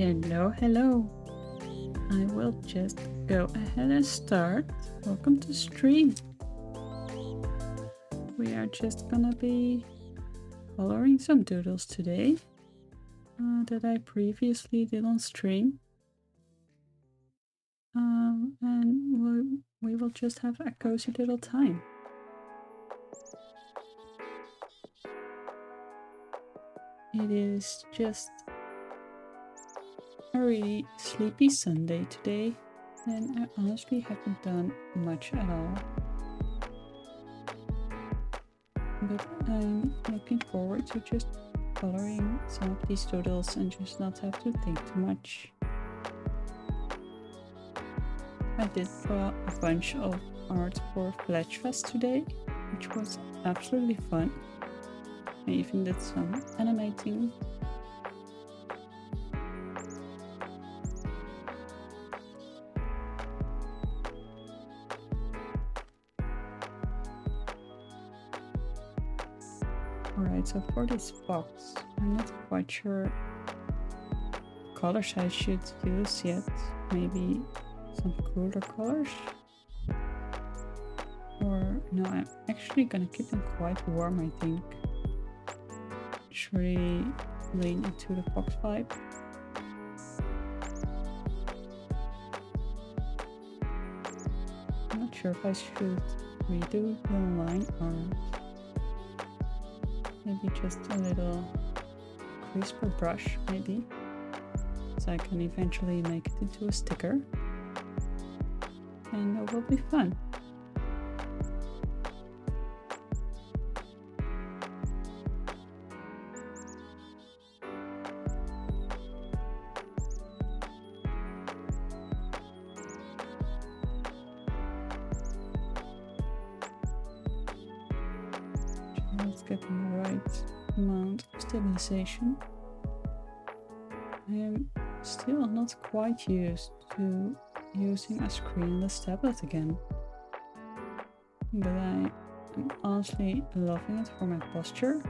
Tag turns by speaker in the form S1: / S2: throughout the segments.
S1: Hello, hello. I will just go ahead and start. Welcome to stream. We are just gonna be coloring some doodles today that I previously did on stream. And we will just have a cozy little time. It is just a really sleepy Sunday today, and I honestly haven't done much at all. But I'm looking forward to just coloring some of these doodles and just not have to think too much. I did draw a bunch of art for Fletchfest today, which was absolutely fun. I even did some animating. Alright, so for this box, I'm not quite sure what colors I should use yet. Maybe some cooler colors? Or no, I'm actually gonna keep them quite warm, I think. Just really lean into the fox vibe. I'm not sure if I should redo the line or maybe just a little crisper brush, maybe. So I can eventually make it into a sticker. And that will be fun. Let's get the right amount of stabilization. I am still not quite used to using a screenless tablet again, but I am honestly loving it for my posture.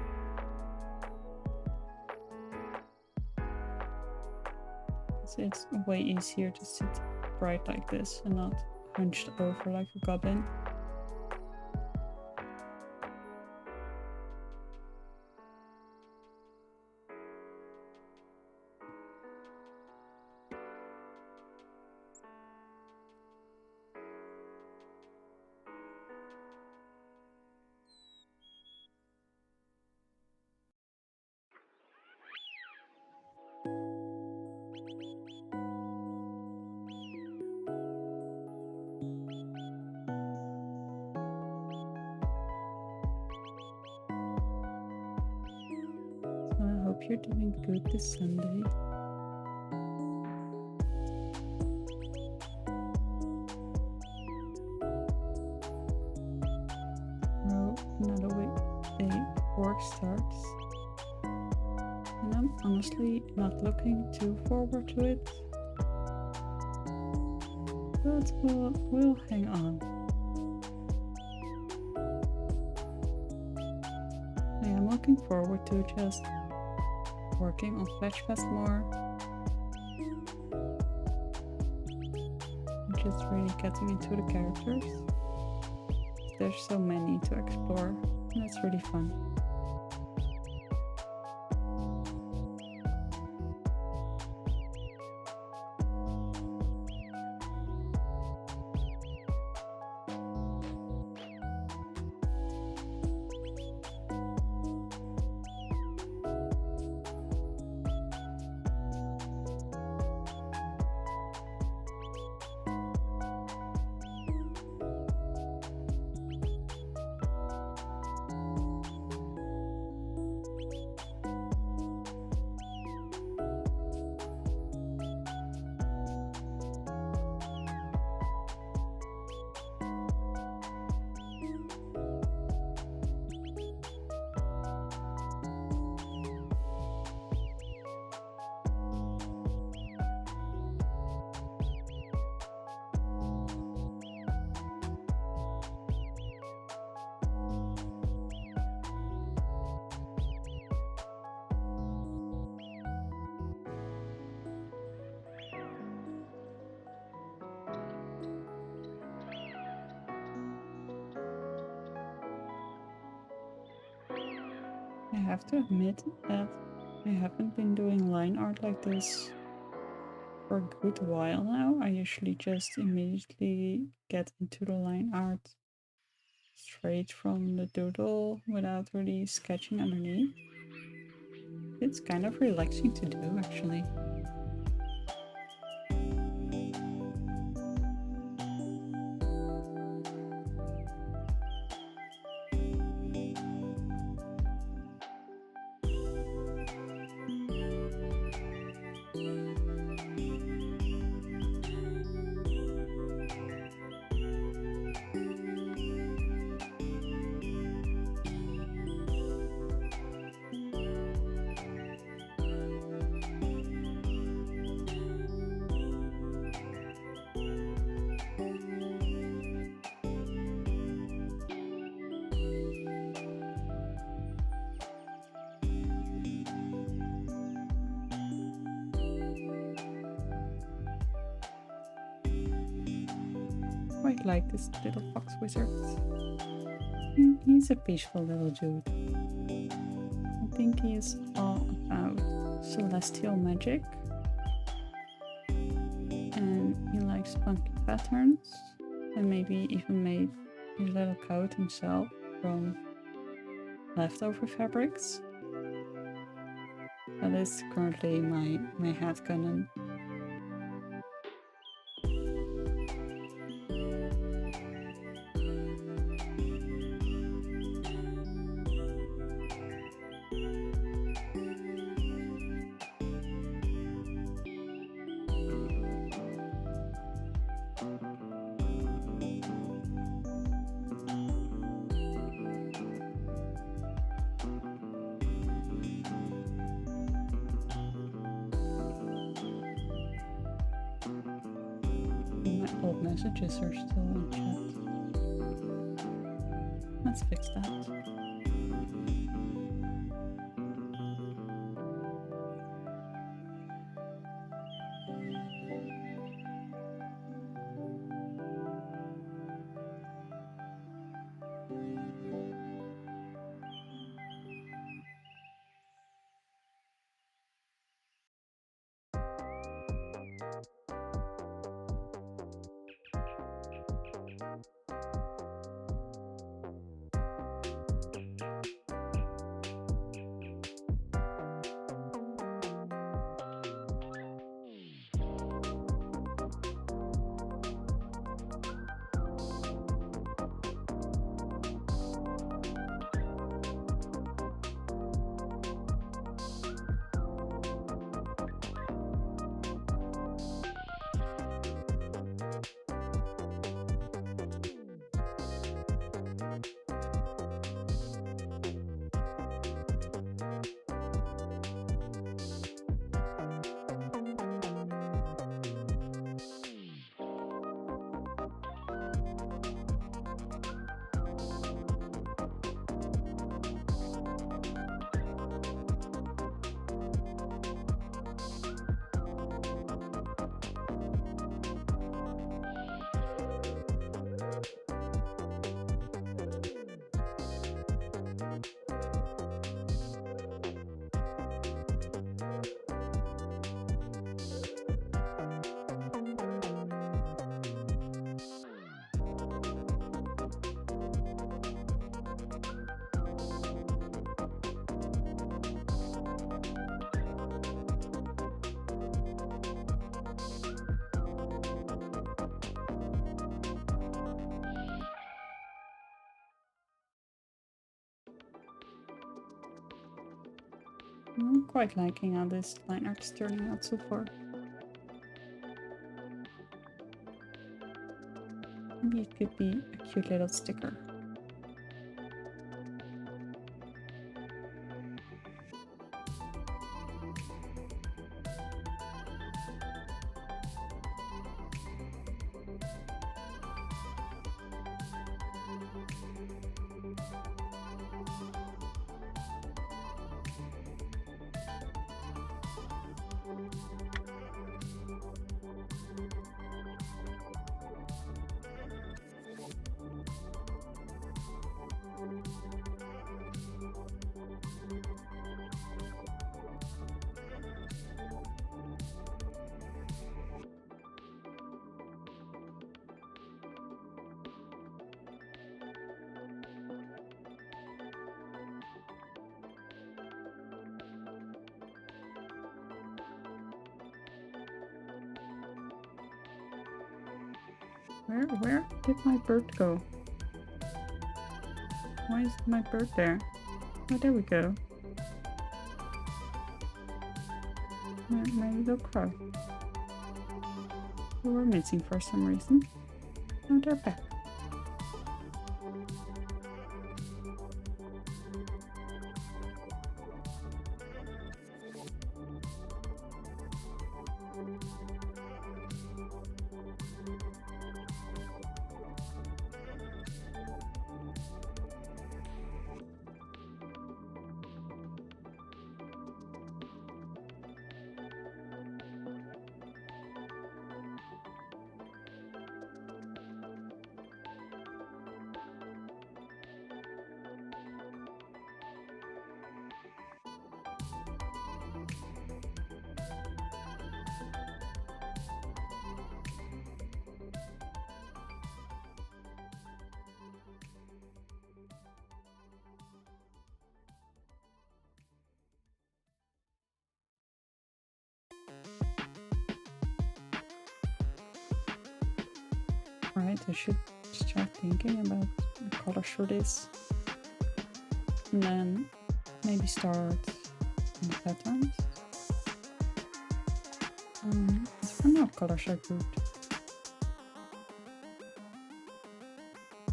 S1: It's way easier to sit upright like this and not hunched over like a goblin. I hope you're doing good this Sunday. Tomorrow, another weekday work starts. And I'm honestly not looking too forward to it. But we'll hang on. I am looking forward to just working on Fletchfest more. And just really getting into the characters. There's so many to explore, and it's really fun. I have to admit that I haven't been doing line art like this for a good while now. I usually just immediately get into the line art straight from the doodle without really sketching underneath. It's kind of relaxing to do, actually. Quite like this little fox wizard. He's a peaceful little dude. I think he is all about celestial magic. And he likes funky patterns. And maybe even made his little coat himself from leftover fabrics. That is currently my headcanon. Old messages are still in chat. Let's fix that. I'm quite liking how this line art is turning out so far. Maybe it could be a cute little sticker. Where did my bird go? Why is my bird there? Oh, there we go. My little crow. They were missing for some reason. Oh, they're back. Right, I should start thinking about the colors for this. And then maybe start on the patterns. For now, colors are good.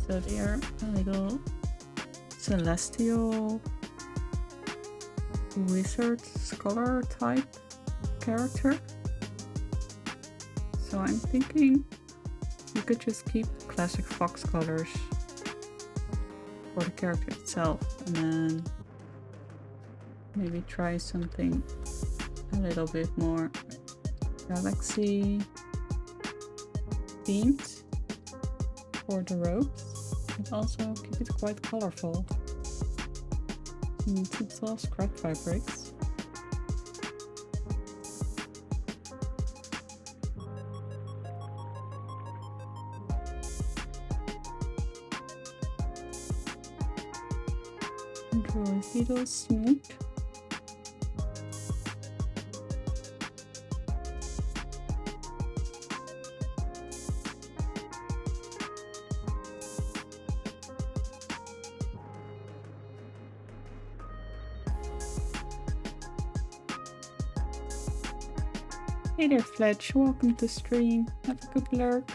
S1: So they are a little celestial wizard scholar type character. So I'm thinking you could just keep classic fox colors for the character itself, and then maybe try something a little bit more galaxy themed for the robes, but also keep it quite colorful. Since it's all scrap fabrics. Draw a little snoot. Hey there, Fletch. Welcome to stream. Have a good lurk.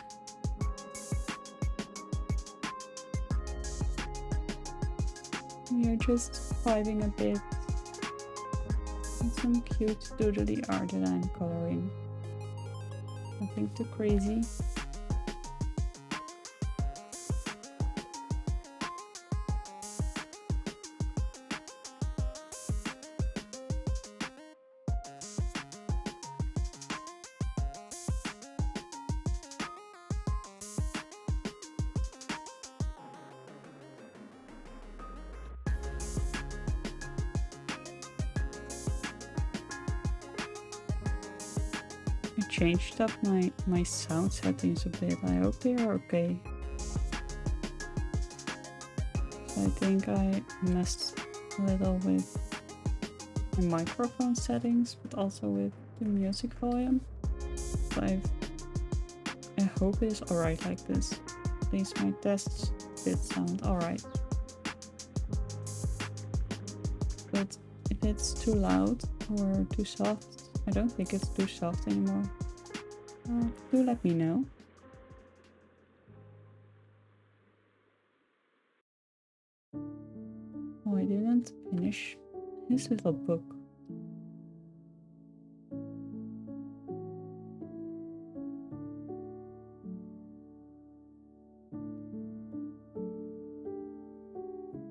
S1: We are just vibing a bit. And some cute doodly art that I'm coloring. Nothing too crazy. I changed up my sound settings a bit. I hope they are okay. So I think I messed a little with the microphone settings, but also with the music volume. So I hope it is alright like this. At least my tests did sound alright. But if it's too loud or too soft, I don't think it's too soft anymore. Do let me know. Oh, I didn't finish his little book.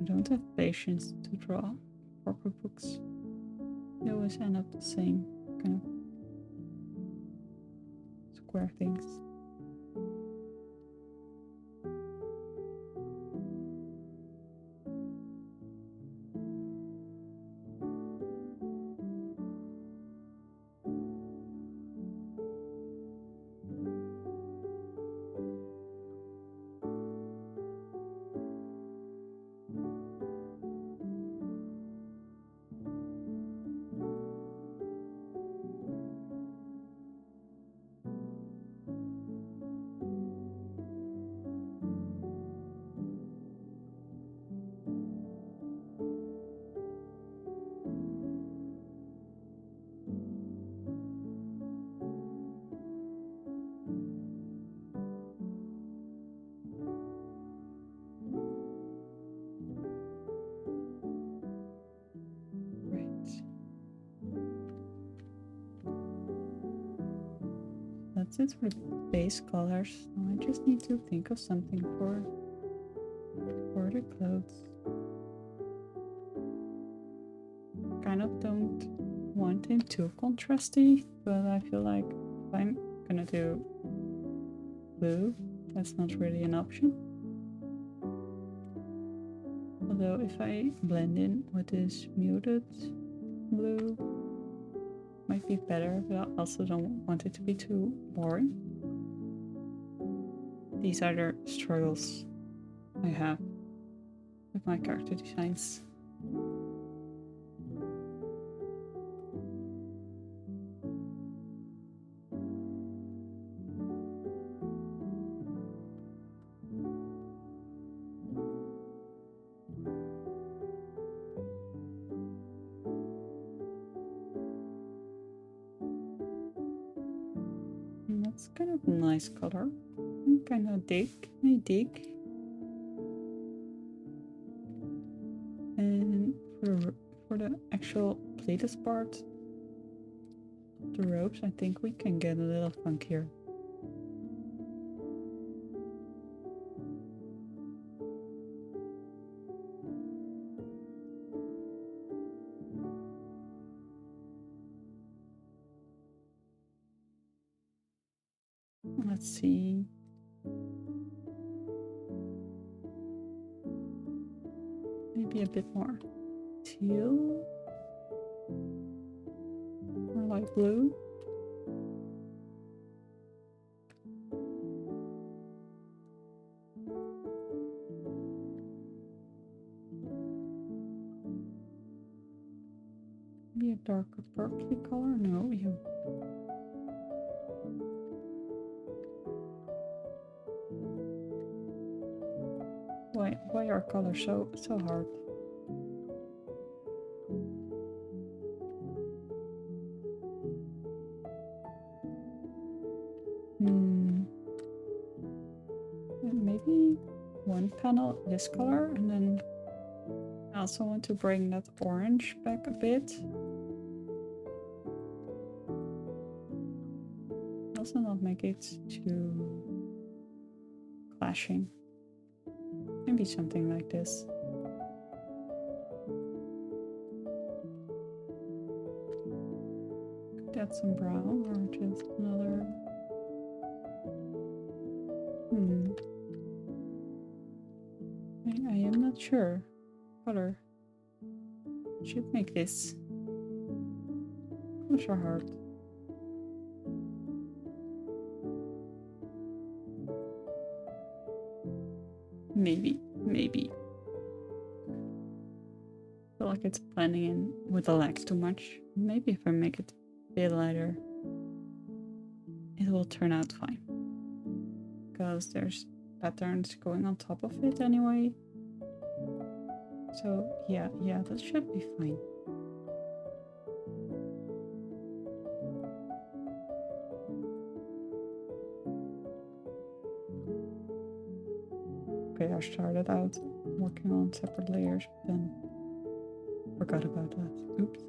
S1: I don't have patience to draw proper books. They always end up the same kind of square things. That's it for the base colors. Now I just need to think of something for the clothes. Kind of don't want him too contrasty, but I feel like if I'm gonna do blue, that's not really an option. Although if I blend in with this muted blue, might be better, but I also don't want it to be too boring. These are the struggles I have with my character designs. And that's kind of a nice color. I kind of dig. And for the actual pleated part of the robes, I think we can get a little funkier. Let's see. Maybe a bit more teal or light blue. Maybe a darker purpley color. No, you. Why are colors so hard? Maybe one panel this color, and then I also want to bring that orange back a bit. Also not make it too clashing. Maybe something like this. Could add some brown or just another. I am not sure. Color. Should make this. Colors are hard. Maybe. Feel like it's blending in with the legs too much. Maybe if I make it a bit lighter, it will turn out fine. Because there's patterns going on top of it anyway. So yeah, that should be fine. Okay, I started out working on separate layers, but then forgot about that. Oops.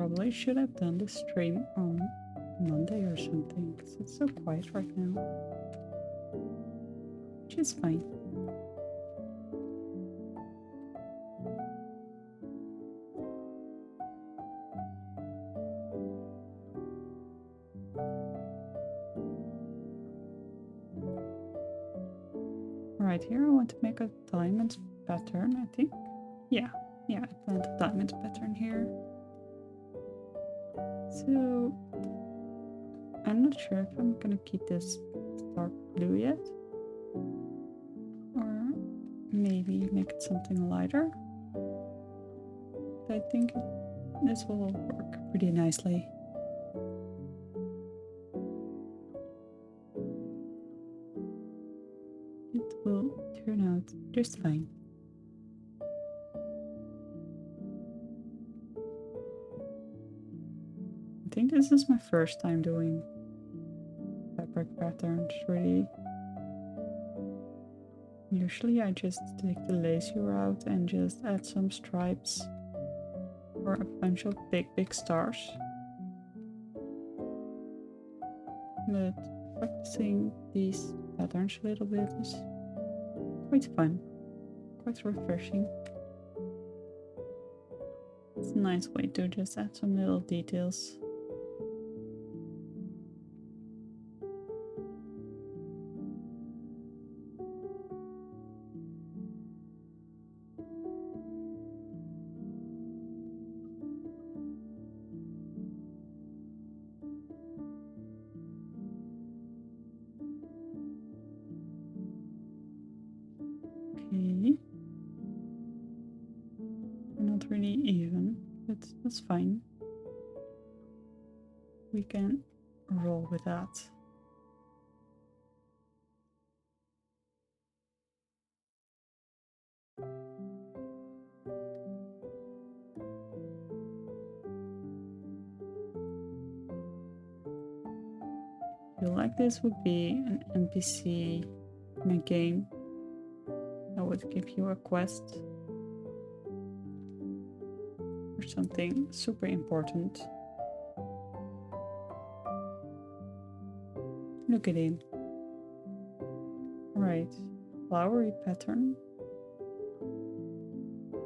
S1: Probably should have done the stream on Monday or something, because it's so quiet right now. Which is fine. Right here, I want to make a diamond pattern, I think. Yeah, I planned a diamond pattern here. So, I'm not sure if I'm gonna keep this dark blue yet. Or maybe make it something lighter. I think this will work pretty nicely. It will turn out just fine. I think this is my first time doing fabric patterns, really. Usually I just take the lacy route and just add some stripes or a bunch of big stars. But practicing these patterns a little bit is quite fun, quite refreshing. It's a nice way to just add some little details. Okay. Not really even, but that's fine. We can roll with that. I feel like this would be an NPC in a game that would give you a quest or something super important. Look at him. Alright, flowery pattern.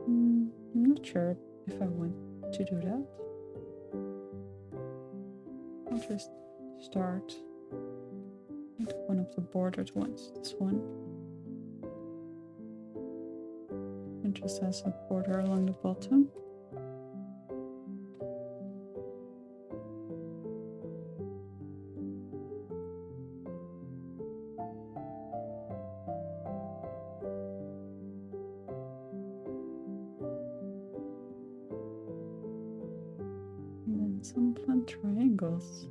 S1: I'm not sure if I want to do that. I'll just start with one of the bordered ones, this one. It just has a border along the bottom. And then some fun triangles.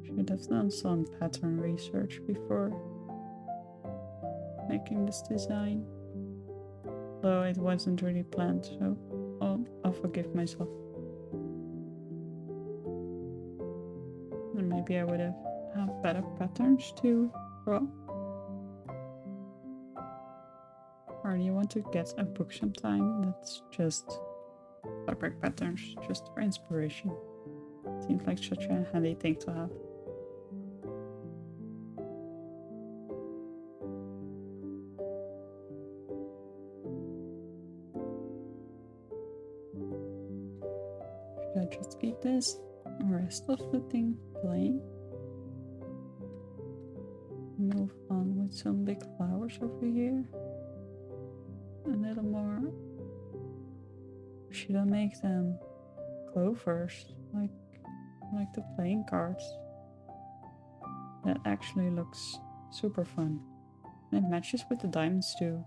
S1: Should have done some pattern research before making this design, though it wasn't really planned, so I'll forgive myself. And maybe I would have had better patterns to draw. Or do you want to get a book sometime that's just fabric patterns, just for inspiration? Seems like such a handy thing to have. Should I just keep this rest of the thing plain? Move on with some big flowers over here. A little more. Should I make them clovers, like the playing cards? That actually looks super fun. And it matches with the diamonds too.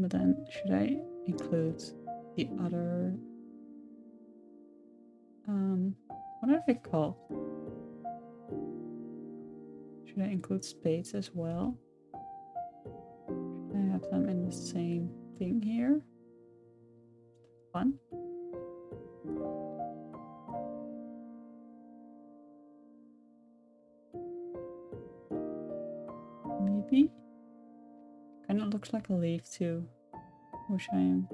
S1: but then should I include the other... what are they called? Should I include spades as well? Should I have them in the same thing here? Fun. Maybe? Kinda looks like a leaf too, which I'm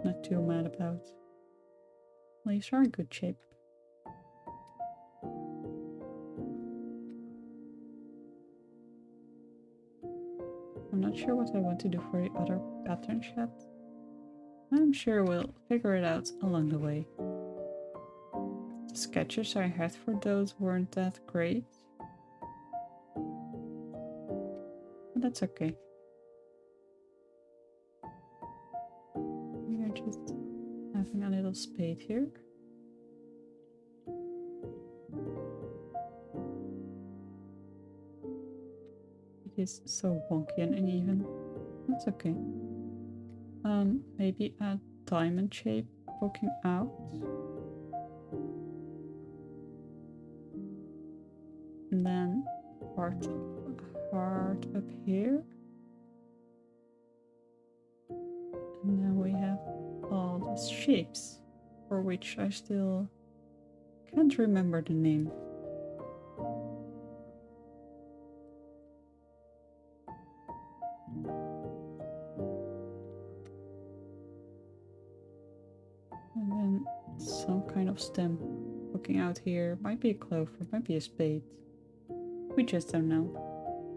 S1: not too mad about. Leaves are in good shape. I'm not sure what I want to do for the other patterns yet. I'm sure we'll figure it out along the way. The sketches I had for those weren't that great. But that's okay. We are just having a little spade here. It is so wonky and uneven. That's okay. Maybe a diamond shape poking out. And then part up here. And then we have all the shapes for which I still can't remember the name. And then some kind of stem poking out here. Might be a clover, might be a spade. We just don't know.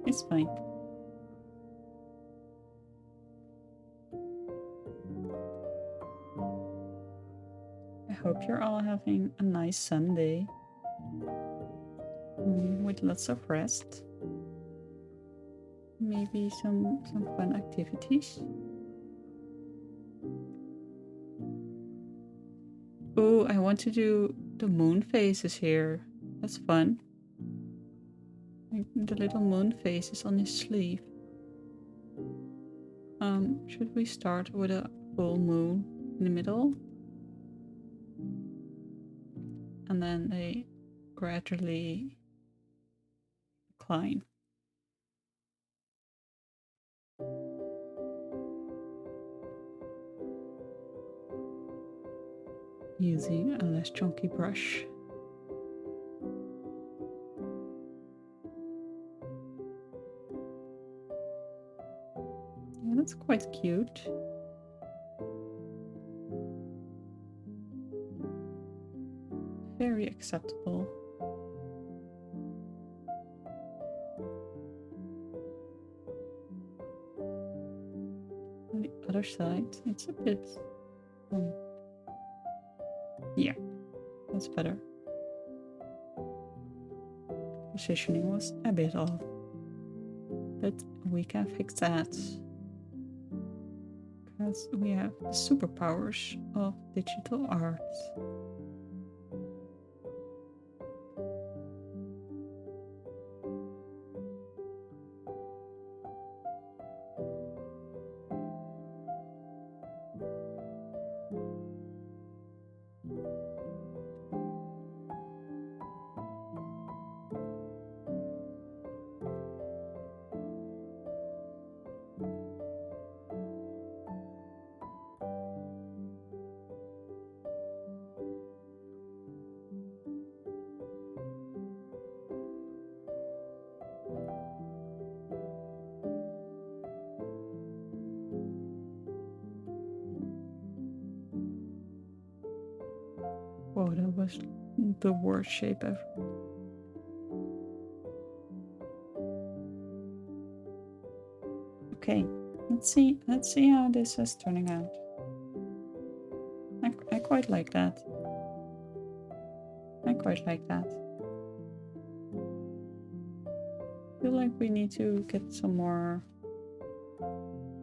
S1: It's fine. I hope you're all having a nice Sunday. With lots of rest. Maybe some fun activities. Oh, I want to do the moon phases here. That's fun. Like the little moon faces on his sleeve. Should we start with a full moon in the middle? And then they gradually decline. Using a less chunky brush. Yeah, that's quite cute. Very acceptable. On the other side, it's a bit... yeah, that's better. Positioning was a bit off. But we can fix that. Because we have the superpowers of digital art. Whoa, that was the worst shape ever. Okay, let's see how this is turning out. I quite like that. I quite like that. I feel like we need to get some more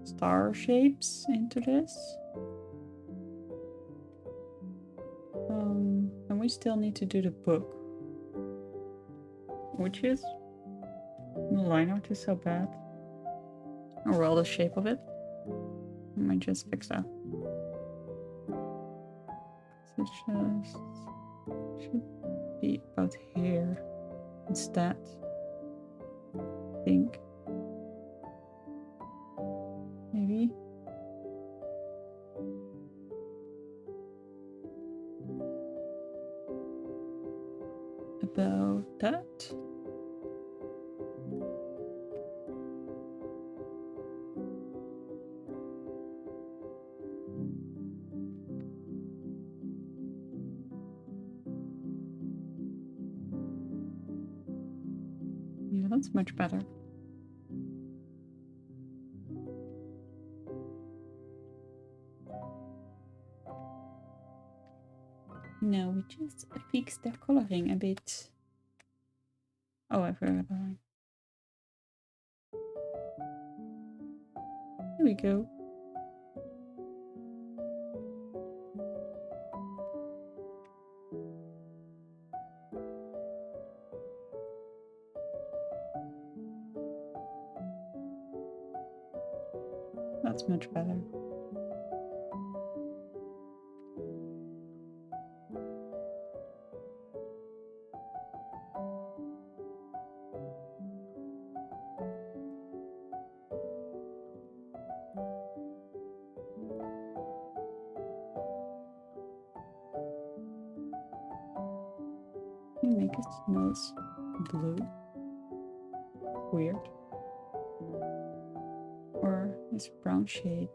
S1: star shapes into this. And we still need to do the book, which is... the line art is so bad. Or well, the shape of it. I might just fix that. So it just should be about here instead. I think. Maybe. About that. Yeah, that's much better. No, we just fixed the coloring a bit. Oh, I forgot the line. Here we go. That's much better. You make its nose blue. Weird. Or this brown shade.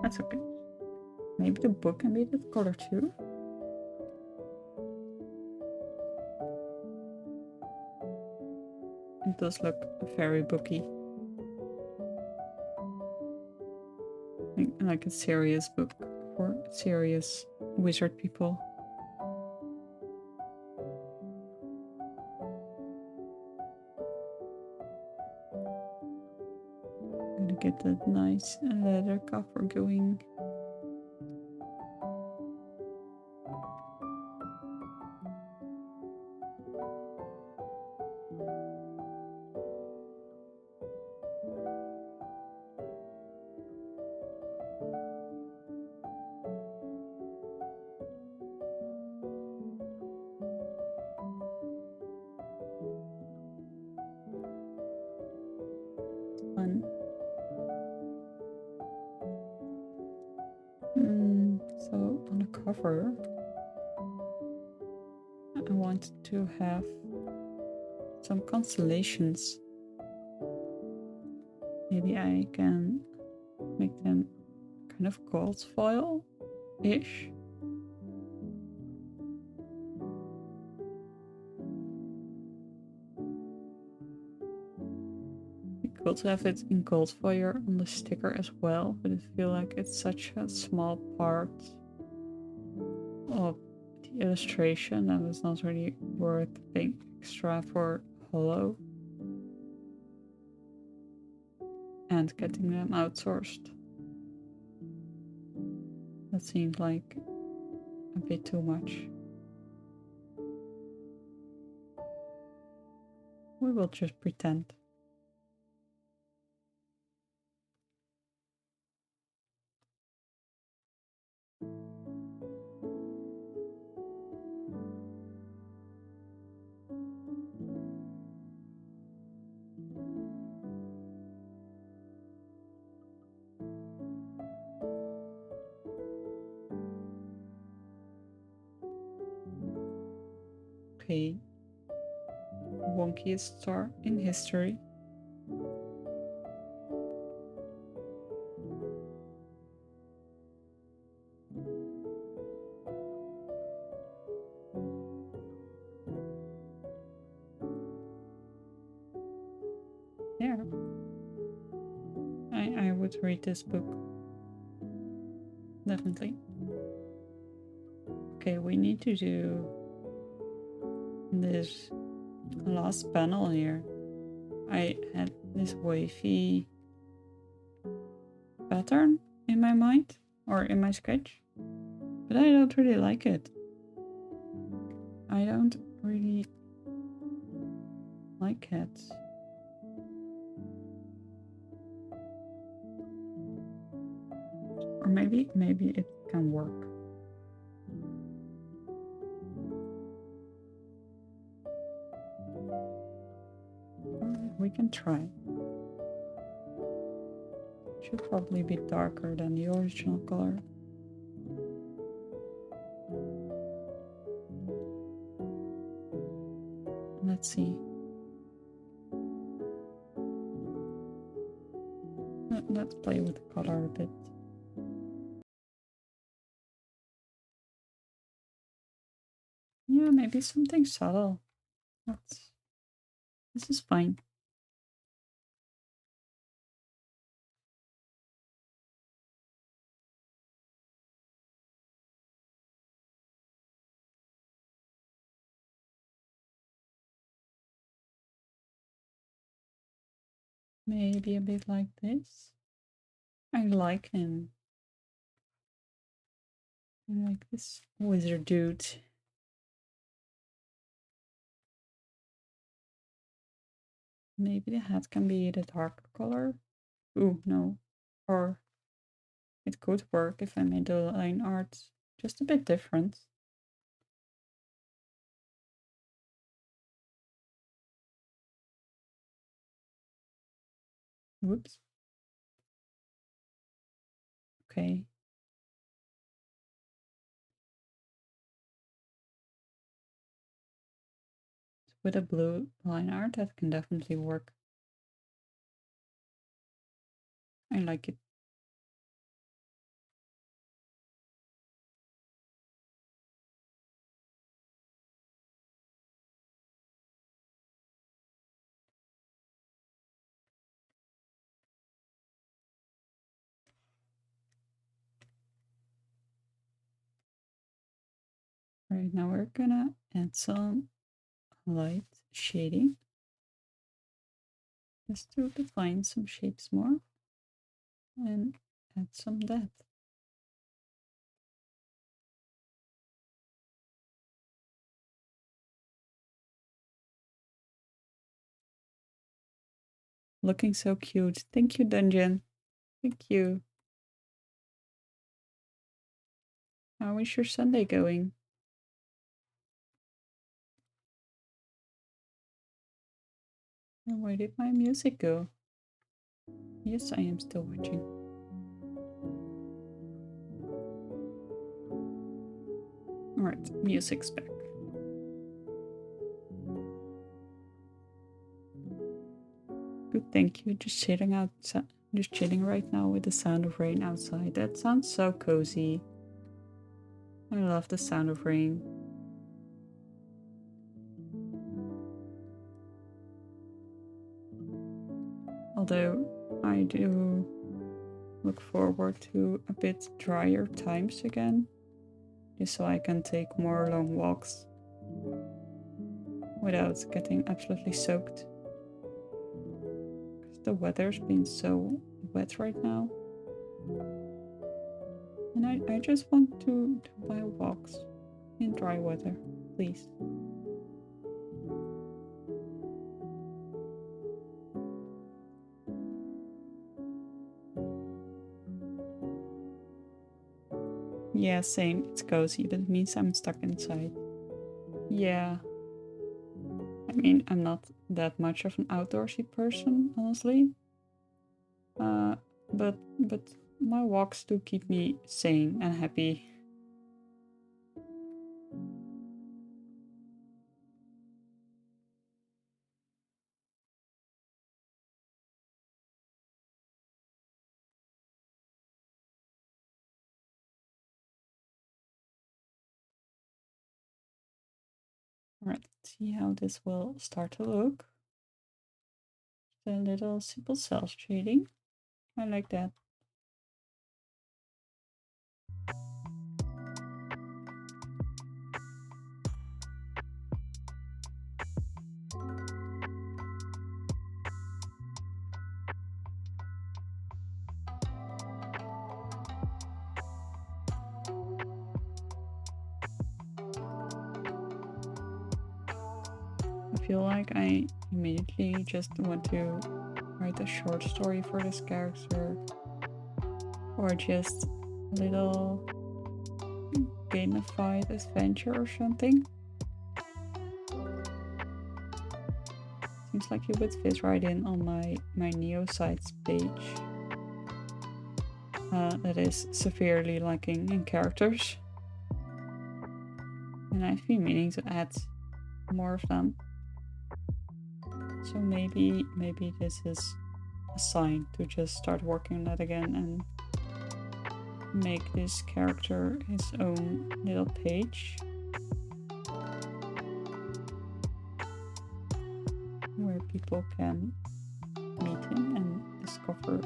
S1: That's okay. Maybe the book can be that color too. It does look very booky. Like a serious book for serious wizard people. I'm gonna get that nice leather cover going. Fun. So on the cover, I wanted to have some constellations. Maybe I can make them kind of gold foil-ish. Cool to have it in gold foil on the sticker as well, but I feel like it's such a small part of the illustration that it's not really worth paying extra for hollow and getting them outsourced. That seemed like a bit too much. We will just pretend. Okay. Wonkiest star in history. There. I would read this book. Definitely. Okay, we need to do this last panel here. I had this wavy pattern in my mind, or in my sketch, but I don't really like it. I don't really like cats. Or maybe it can work. We can try. Should probably be darker than the original color. Let's see. Let's play with the color a bit. Yeah, maybe something subtle. This is fine. Maybe a bit like this. I like him. I like this wizard dude. Maybe the hat can be the darker color. Ooh, no. Or it could work if I made the line art just a bit different. Whoops. Okay. With a blue line art, that can definitely work. I like it. Right, now we're gonna add some light shading. Just to define some shapes more. And add some depth. Looking so cute. Thank you, Dungeon. Thank you. How is your Sunday going? And where did my music go? Yes, I am still watching. Alright, music's back. Good, thank you. Just chilling right now with the sound of rain outside. That sounds so cozy. I love the sound of rain. Although I do look forward to a bit drier times again, just so I can take more long walks without getting absolutely soaked. Because the weather's been so wet right now. And I just want to buy walks in dry weather, please. Yeah, same. It's cozy, but it means I'm stuck inside. Yeah. I mean, I'm not that much of an outdoorsy person, honestly. But my walks do keep me sane and happy. Alright, let's see how this will start to look. The little simple cell shading. I like that. feel like I immediately just want to write a short story for this character, or just a little gamified adventure or something. Seems like you would fit right in on my Neo sites page. That is severely lacking in characters. And I've been meaning to add more of them. So maybe this is a sign to just start working on that again and make this character his own little page. Where people can meet him and discover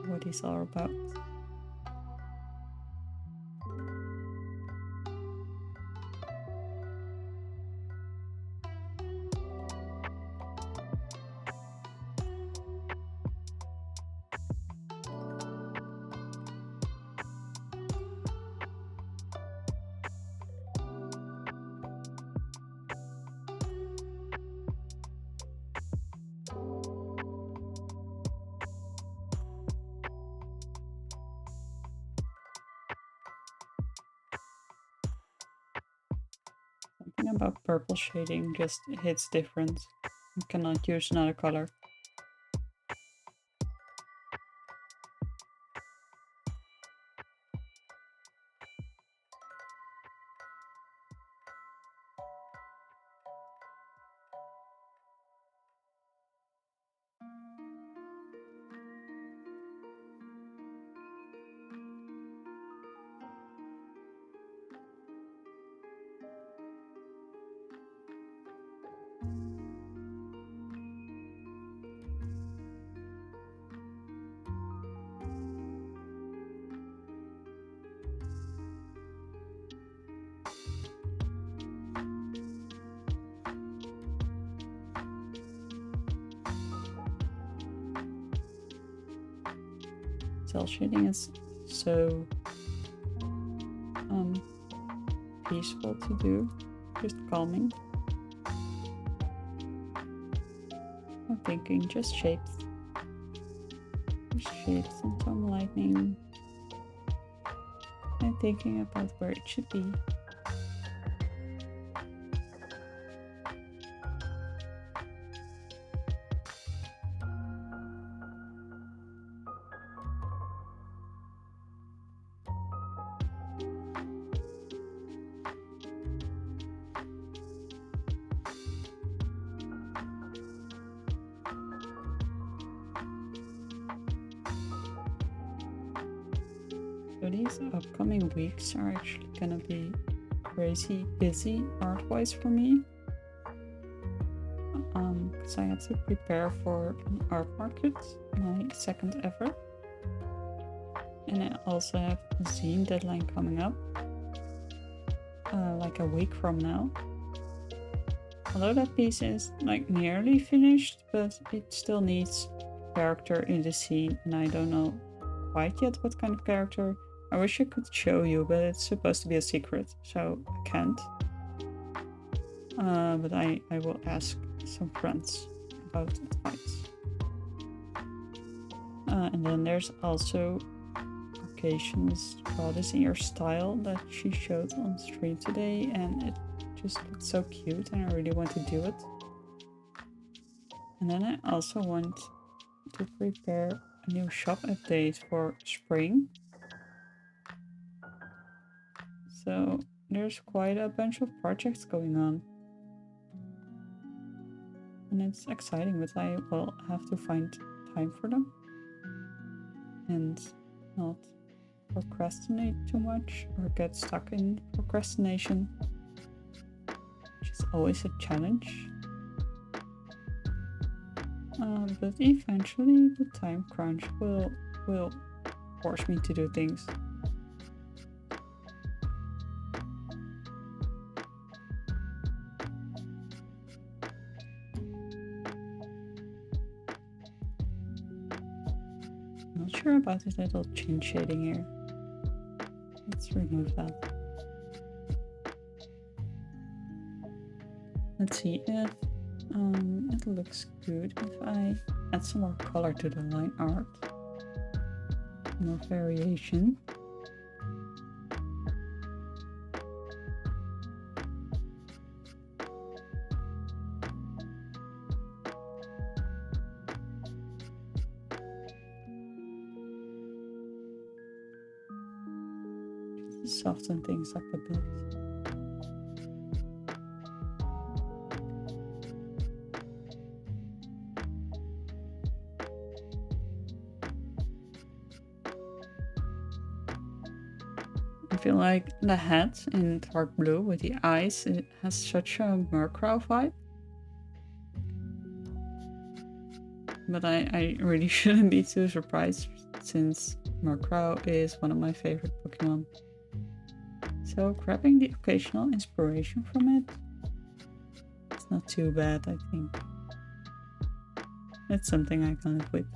S1: what he's all about. Something about purple shading just hits different. You cannot use another color. Cell shading is so peaceful to do, just calming. I'm thinking just shapes. Just shapes and some lightning. I'm thinking about where it should be. So these upcoming weeks are actually gonna be crazy busy art-wise for me. Because I had to prepare for an art market, my second ever. And I also have a zine deadline coming up, like a week from now. Although that piece is like nearly finished, but it still needs character in the scene, and I don't know quite yet what kind of character. I wish I could show you, but it's supposed to be a secret, so I can't. But I will ask some friends about advice. And then there's also occasions, draw this in your style, that she showed on stream today, and it just looked so cute and I really want to do it. And then I also want to prepare a new shop update for spring. So there's quite a bunch of projects going on. And it's exciting, but I will have to find time for them. And not procrastinate too much or get stuck in procrastination, which is always a challenge. But eventually the time crunch will force me to do things. Not sure about this little chin shading here. Let's remove that. Let's see if It looks good if I add some more color to the line art. More variation. Just soften things up a bit. I feel like the hat in dark blue with the eyes, it has such a Murkrow vibe. But I really shouldn't be too surprised since Murkrow is one of my favorite Pokemon. So grabbing the occasional inspiration from it, it's not too bad, I think. It's something I can live with.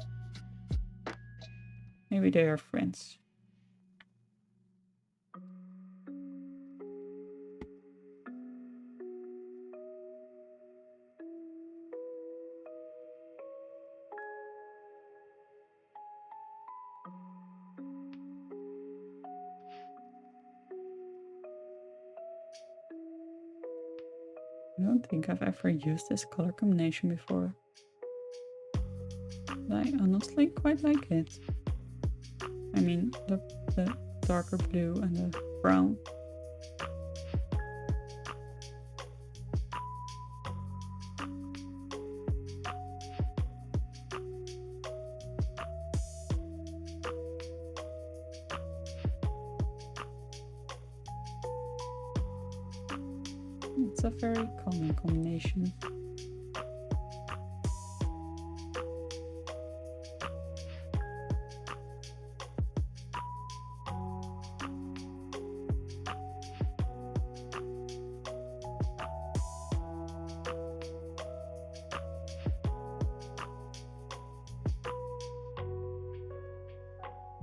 S1: Maybe they are friends. I don't think I've ever used this color combination before. But I honestly quite like it. I mean, the darker blue and the brown. It's a very common combination.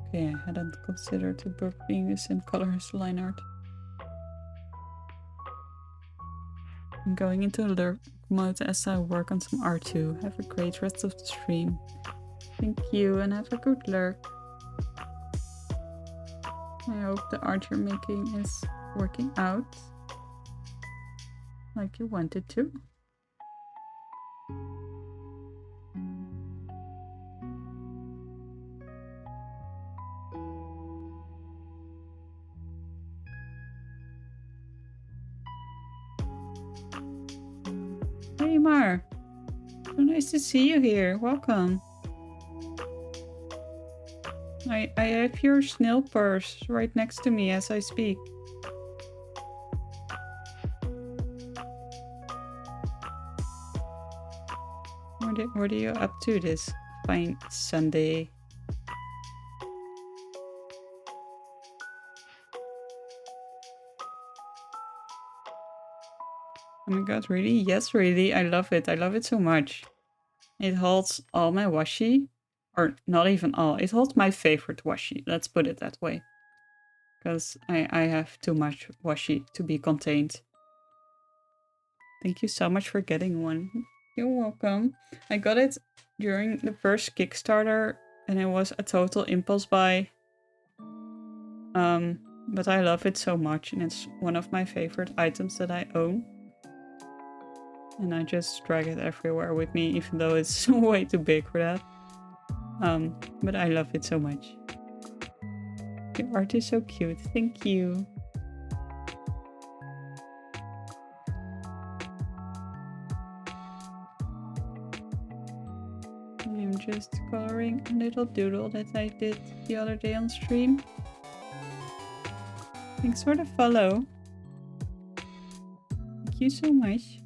S1: Okay, I hadn't considered the book being the same color as the line art. I'm going into lurk mode as I work on some art too. Have a great rest of the stream. Thank you and have a good lurk. I hope the art you're making is working out like you want it to. Hey Mar, so nice to see you here. Welcome. I have your snail purse right next to me as I speak. What are you up to this fine Sunday? Oh my god, really? Yes, really. I love it. I love it so much. It holds all my washi. Or not even all. It holds my favorite washi. Let's put it that way. Because I have too much washi to be contained. Thank you so much for getting one. You're welcome. I got it during the first Kickstarter and it was a total impulse buy. But I love it so much and it's one of my favorite items that I own. And I just drag it everywhere with me, even though it's way too big for that. But I love it so much. Your art is so cute. Thank you. I'm just coloring a little doodle that I did the other day on stream. Thanks for the follow. Thank you so much.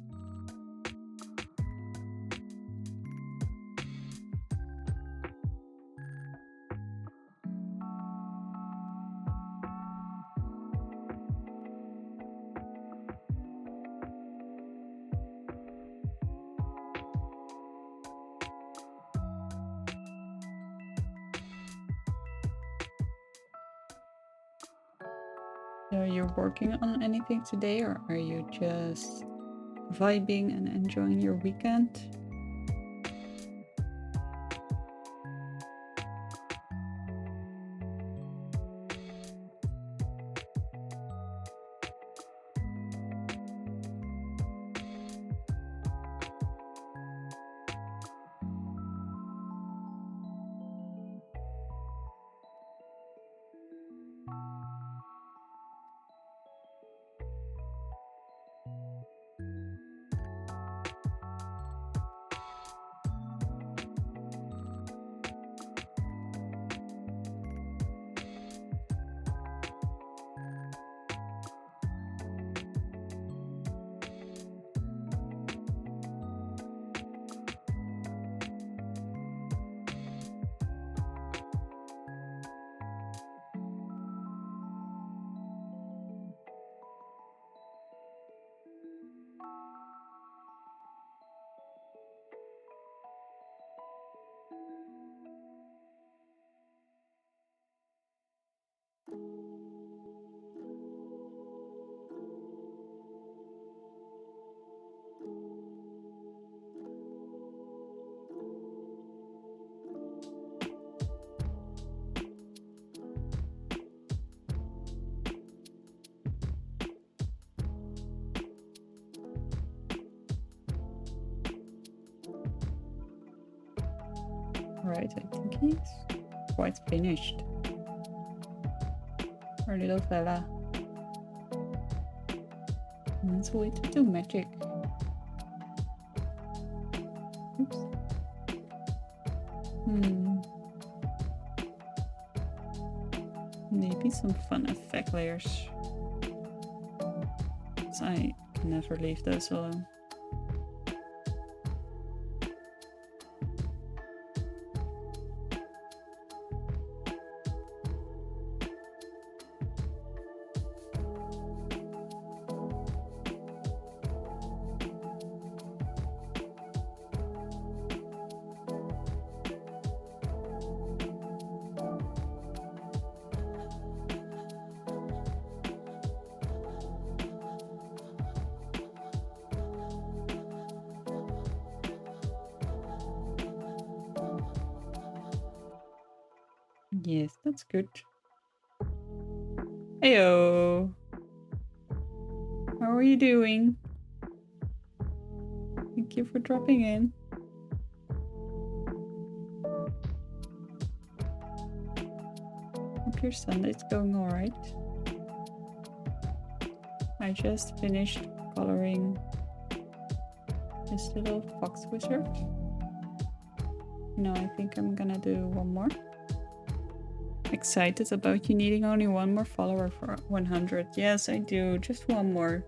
S1: Are you working on anything today or are you just vibing and enjoying your weekend. Right, I think he's quite finished. Our little fella. And let's wait to do magic. Oops. Maybe some fun effect layers. Because I can never leave those alone. Yes, that's good. Heyo! How are you doing? Thank you for dropping in. Hope your Sunday's going alright. I just finished coloring this little fox wizard. Now I think I'm gonna do one more. Excited about you needing only one more follower for 100. Yes, I do. Just one more.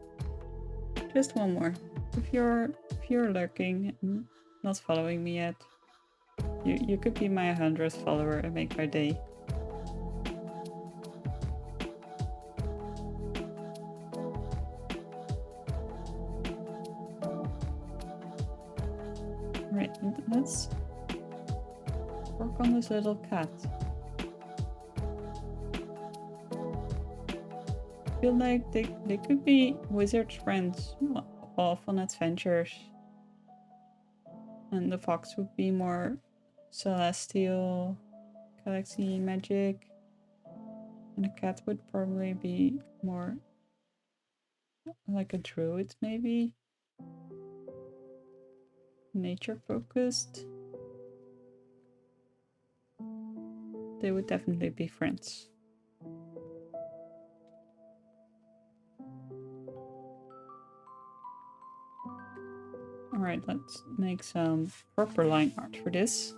S1: Just one more. If you're lurking and not following me yet, you could be my 100th follower and make my day. Right, let's work on this little cat. I feel like they could be wizard friends off on adventures. And the fox would be more celestial, galaxy magic. And the cat would probably be more like a druid, maybe. Nature focused. They would definitely be friends. Alright, let's make some proper line art for this.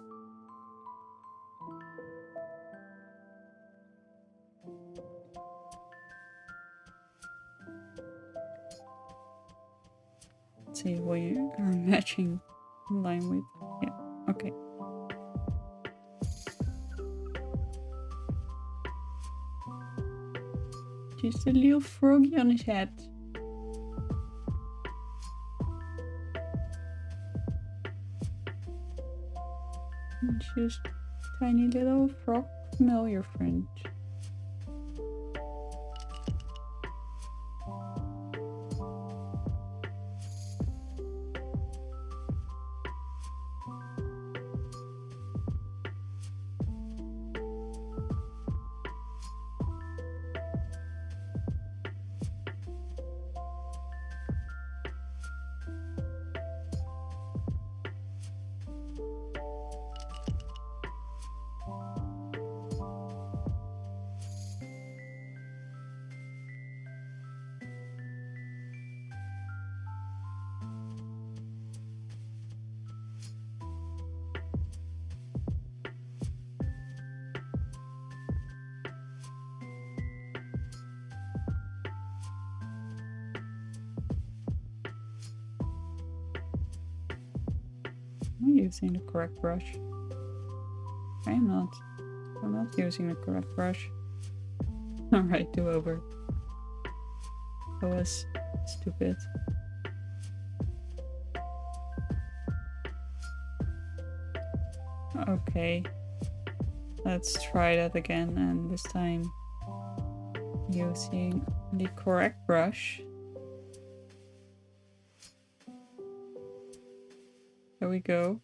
S1: Let's see if we are matching line with. Yeah, okay. Just a little froggy on his head. And just tiny little frog familiar friend. Am I using the correct brush? I am not. I'm not using the correct brush. Alright, do over. That was stupid. Okay. Let's try that again, and this time using the correct brush. There we go.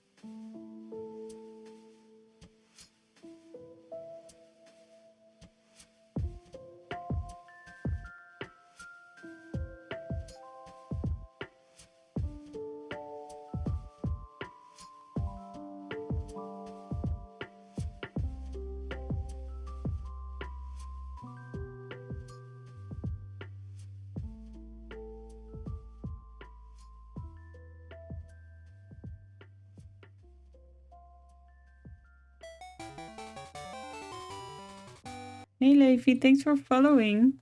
S1: Hey Levi, thanks for following.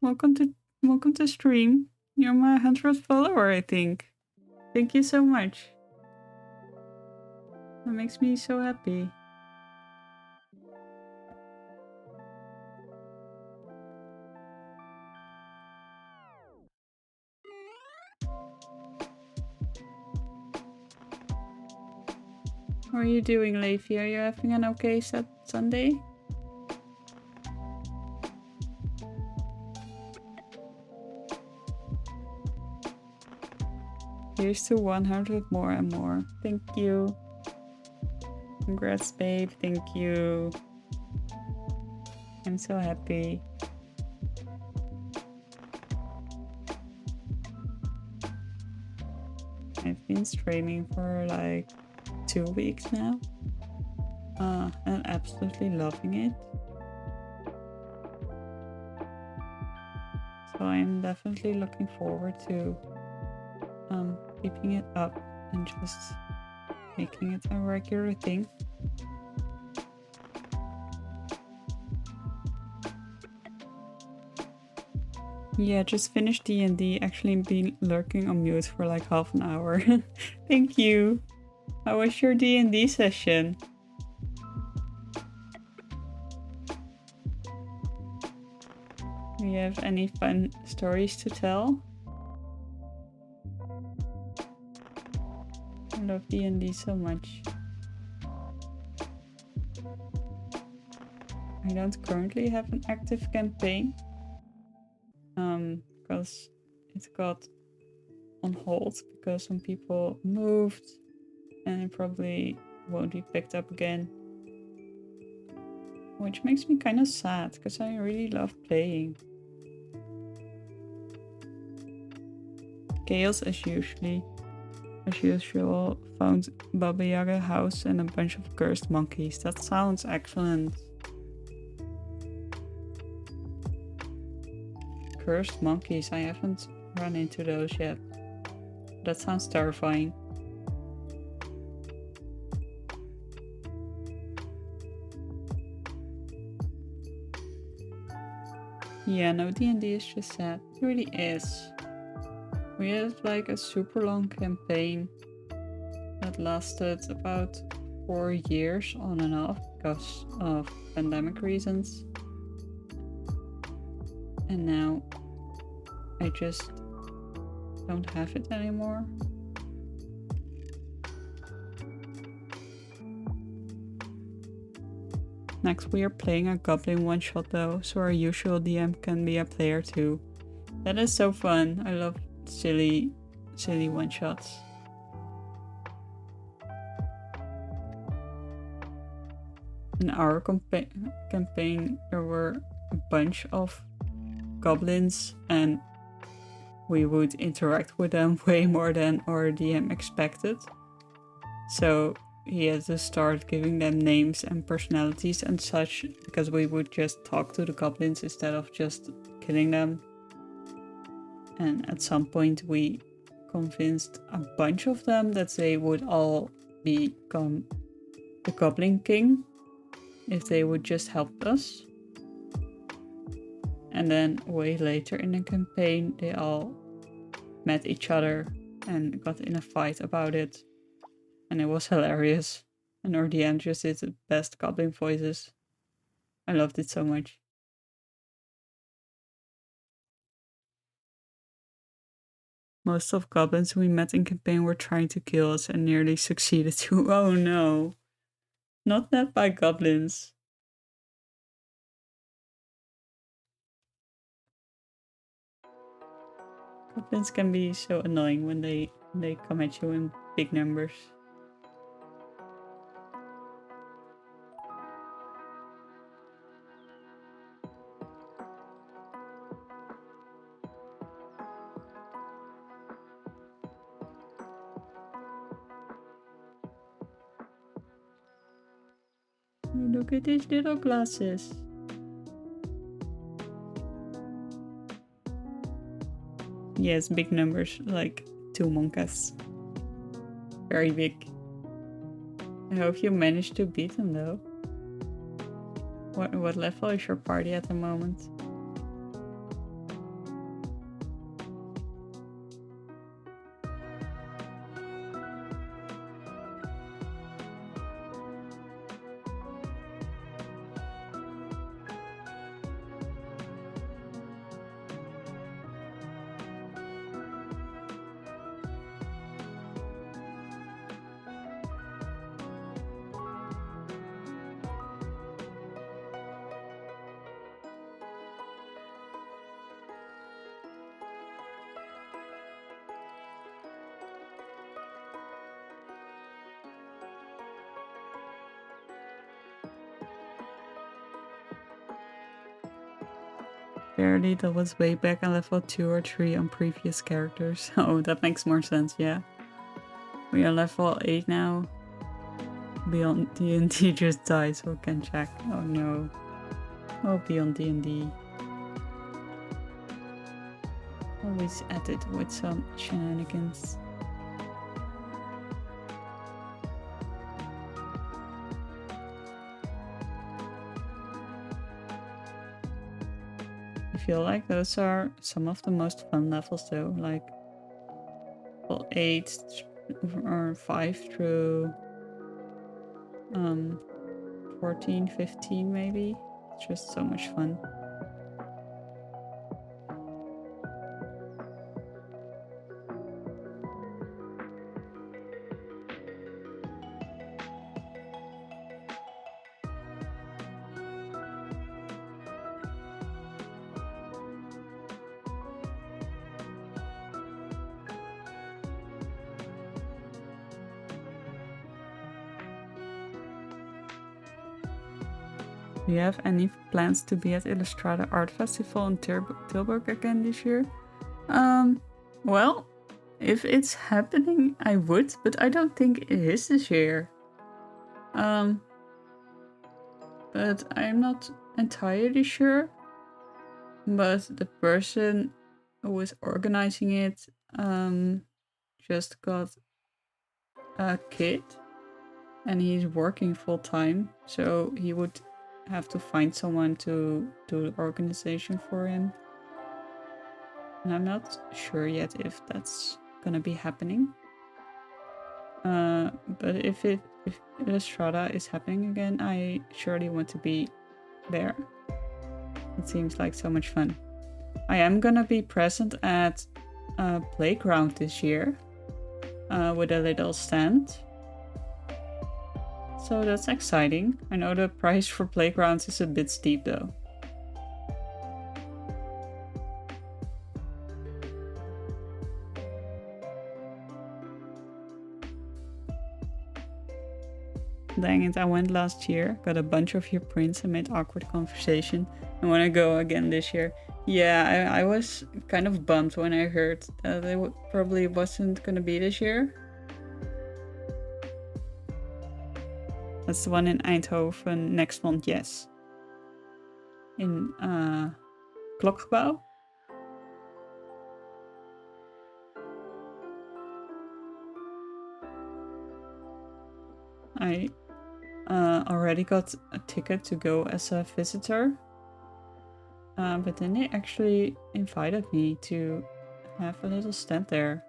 S1: Welcome to stream. You're my 100th follower, I think. Thank you so much. That makes me so happy. How are you doing, Levi? Are you having an okay Sunday? Here's to 100 more and more. Thank you. Congrats, babe. Thank you. I'm so happy. I've been streaming for like 2 weeks now. And absolutely loving it. So I'm definitely looking forward to keeping it up and just making it a regular thing. Yeah, just finished D&D. Actually been lurking on mute for like half an hour. Thank you. How was your D&D session? Do you have any fun stories to tell? I love D&D so much. I don't currently have an active campaign. Because it got on hold because some people moved and it probably won't be picked up again. Which makes me kind of sad because I really love playing. Chaos as usual, found Baba Yaga house and a bunch of cursed monkeys. That sounds excellent. Cursed monkeys, I haven't run into those yet. That sounds terrifying. Yeah, no, D&D is just sad. It really is. We had like a super long campaign that lasted about 4 years on and off because of pandemic reasons. And now I just don't have it anymore. Next we are playing a goblin one-shot though, so our usual DM can be a player too. That is so fun. I love silly one-shots. In our campaign there were a bunch of goblins and we would interact with them way more than our DM expected. So he had to start giving them names and personalities and such because we would just talk to the goblins instead of just killing them. And at some point we convinced a bunch of them that they would all become the Goblin King if they would just help us. And then way later in the campaign they all met each other and got in a fight about it. and it was hilarious. And Ordean just did the best goblin voices. I loved it so much. Most of goblins we met in campaign were trying to kill us and nearly succeeded too. Oh no. Not that by goblins. Goblins can be so annoying when they come at you in big numbers. Look at these little glasses. Yes, big numbers, like 2 monkas. Very big. I hope you managed to beat them though. What level is your party at the moment? Apparently that was way back on level 2 or 3 on previous characters. Oh, that makes more sense, yeah. We are level 8 now. Beyond D&D just died, so we can check. Oh no. Oh, Beyond D&D. Always at it with some shenanigans. I feel like those are some of the most fun levels though, like level 8 or 5 through 14, 15 maybe. It's just so much fun. Do you have any plans to be at Illustrata Art Festival in Tilburg again this year? Well, if it's happening, I would, but I don't think it is this year. But I'm not entirely sure. But the person who was organizing it, just got a kid, and he's working full time, so he would have to find someone to do the organization for him. And I'm not sure yet if that's gonna be happening. But if Illustrata is happening again, I surely want to be there. It seems like so much fun. I am gonna be present at a playground this year with a little stand. So that's exciting. I know the price for playgrounds is a bit steep though. Dang it, I went last year, got a bunch of your prints and made awkward conversation. I want to go again this year. Yeah, I was kind of bummed when I heard that it probably wasn't gonna be this year. That's the one in Eindhoven next month, yes. In Klokgebouw. I already got a ticket to go as a visitor. But then they actually invited me to have a little stand there.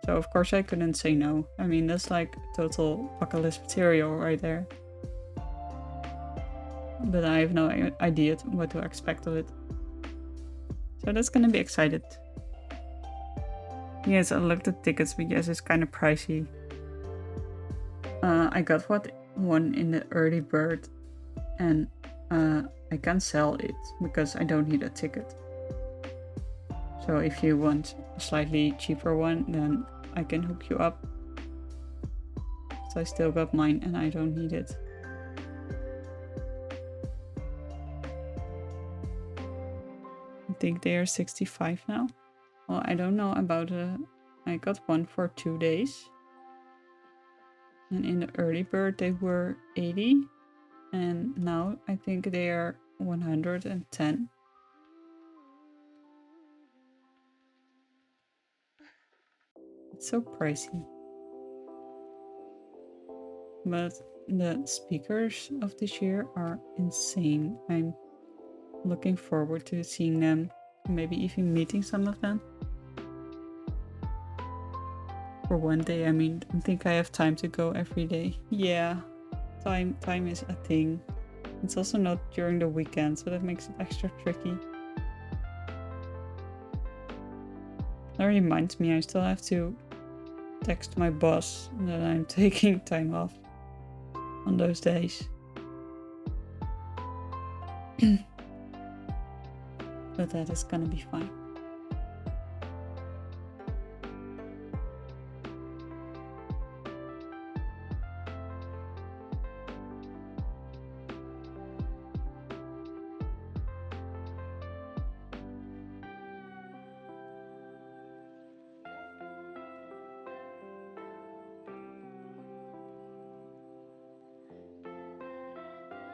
S1: So of course I couldn't say no. I mean, that's like total bucket list material right there. But I have no idea what to expect of it. So that's gonna be excited. Yes, I looked at tickets, but yes, it's kind of pricey. I got one in the early bird, and I can sell it because I don't need a ticket. So if you want a slightly cheaper one, then I can hook you up. So I still got mine and I don't need it. I think they are 65 now. Well, I don't know about I got one for 2 days. And in the early bird they were 80. And now I think they are 110. It's so pricey. But the speakers of this year are insane. I'm looking forward to seeing them. Maybe even meeting some of them. For one day, I mean, I think I have time to go every day. Yeah, time is a thing. It's also not during the weekend, so that makes it extra tricky. That reminds me, I still have to text my boss that I'm taking time off on those days. But that is gonna be fine.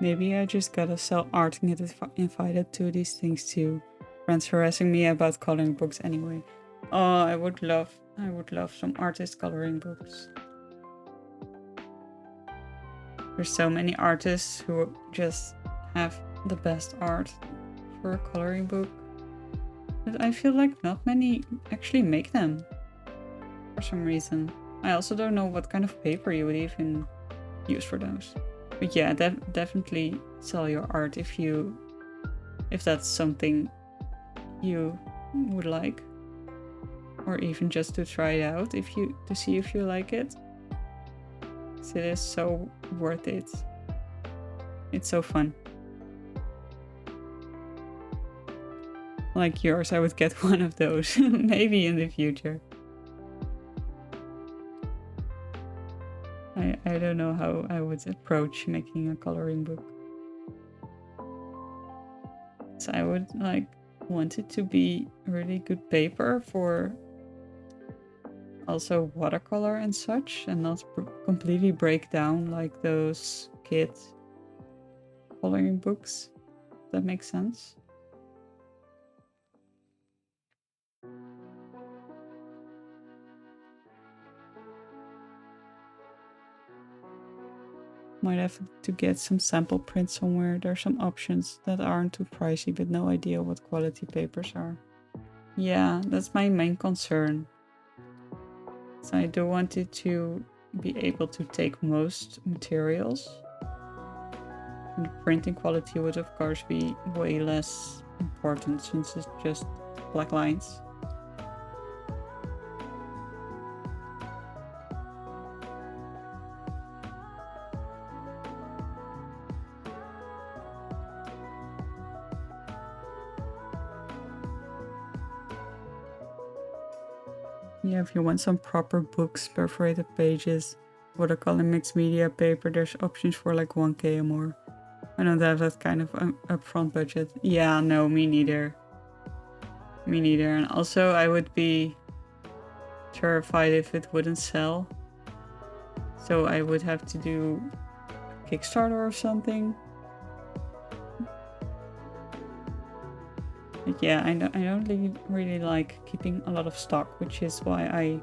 S1: Maybe I just gotta sell art and get invited to these things too. Friends harassing me about coloring books anyway. Oh, I would love some artist coloring books. There's so many artists who just have the best art for a coloring book. But I feel like not many actually make them for some reason. I also don't know what kind of paper you would even use for those. But yeah, definitely sell your art if that's something you would like, or even just to try it out to see if you like it. So it is so worth it. It's so fun. Like yours, I would get one of those maybe in the future. I don't know how I would approach making a coloring book. So I would want it to be really good paper for also watercolor and such, and not completely break down like those kids coloring books. Does that make sense? Might have to get some sample prints somewhere. There are some options that aren't too pricey, but no idea what quality papers are. Yeah, that's my main concern. So I do want it to be able to take most materials. And the printing quality would of course be way less important since it's just black lines. Yeah, if you want some proper books, perforated pages, watercolor mixed media paper, there's options for like 1k or more. I don't have that kind of upfront budget. Yeah, no, me neither. Me neither. And also I would be terrified if it wouldn't sell. So I would have to do a Kickstarter or something. But yeah, I don't really like keeping a lot of stock, which is why I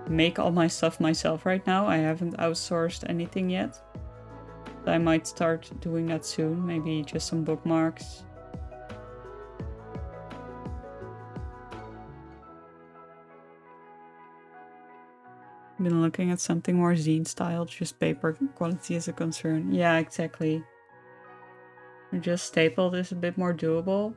S1: make all my stuff myself right now. I haven't outsourced anything yet. But I might start doing that soon. Maybe just some bookmarks. Been looking at something more zine style, just paper quality is a concern. Yeah, exactly. Just stapled is a bit more doable.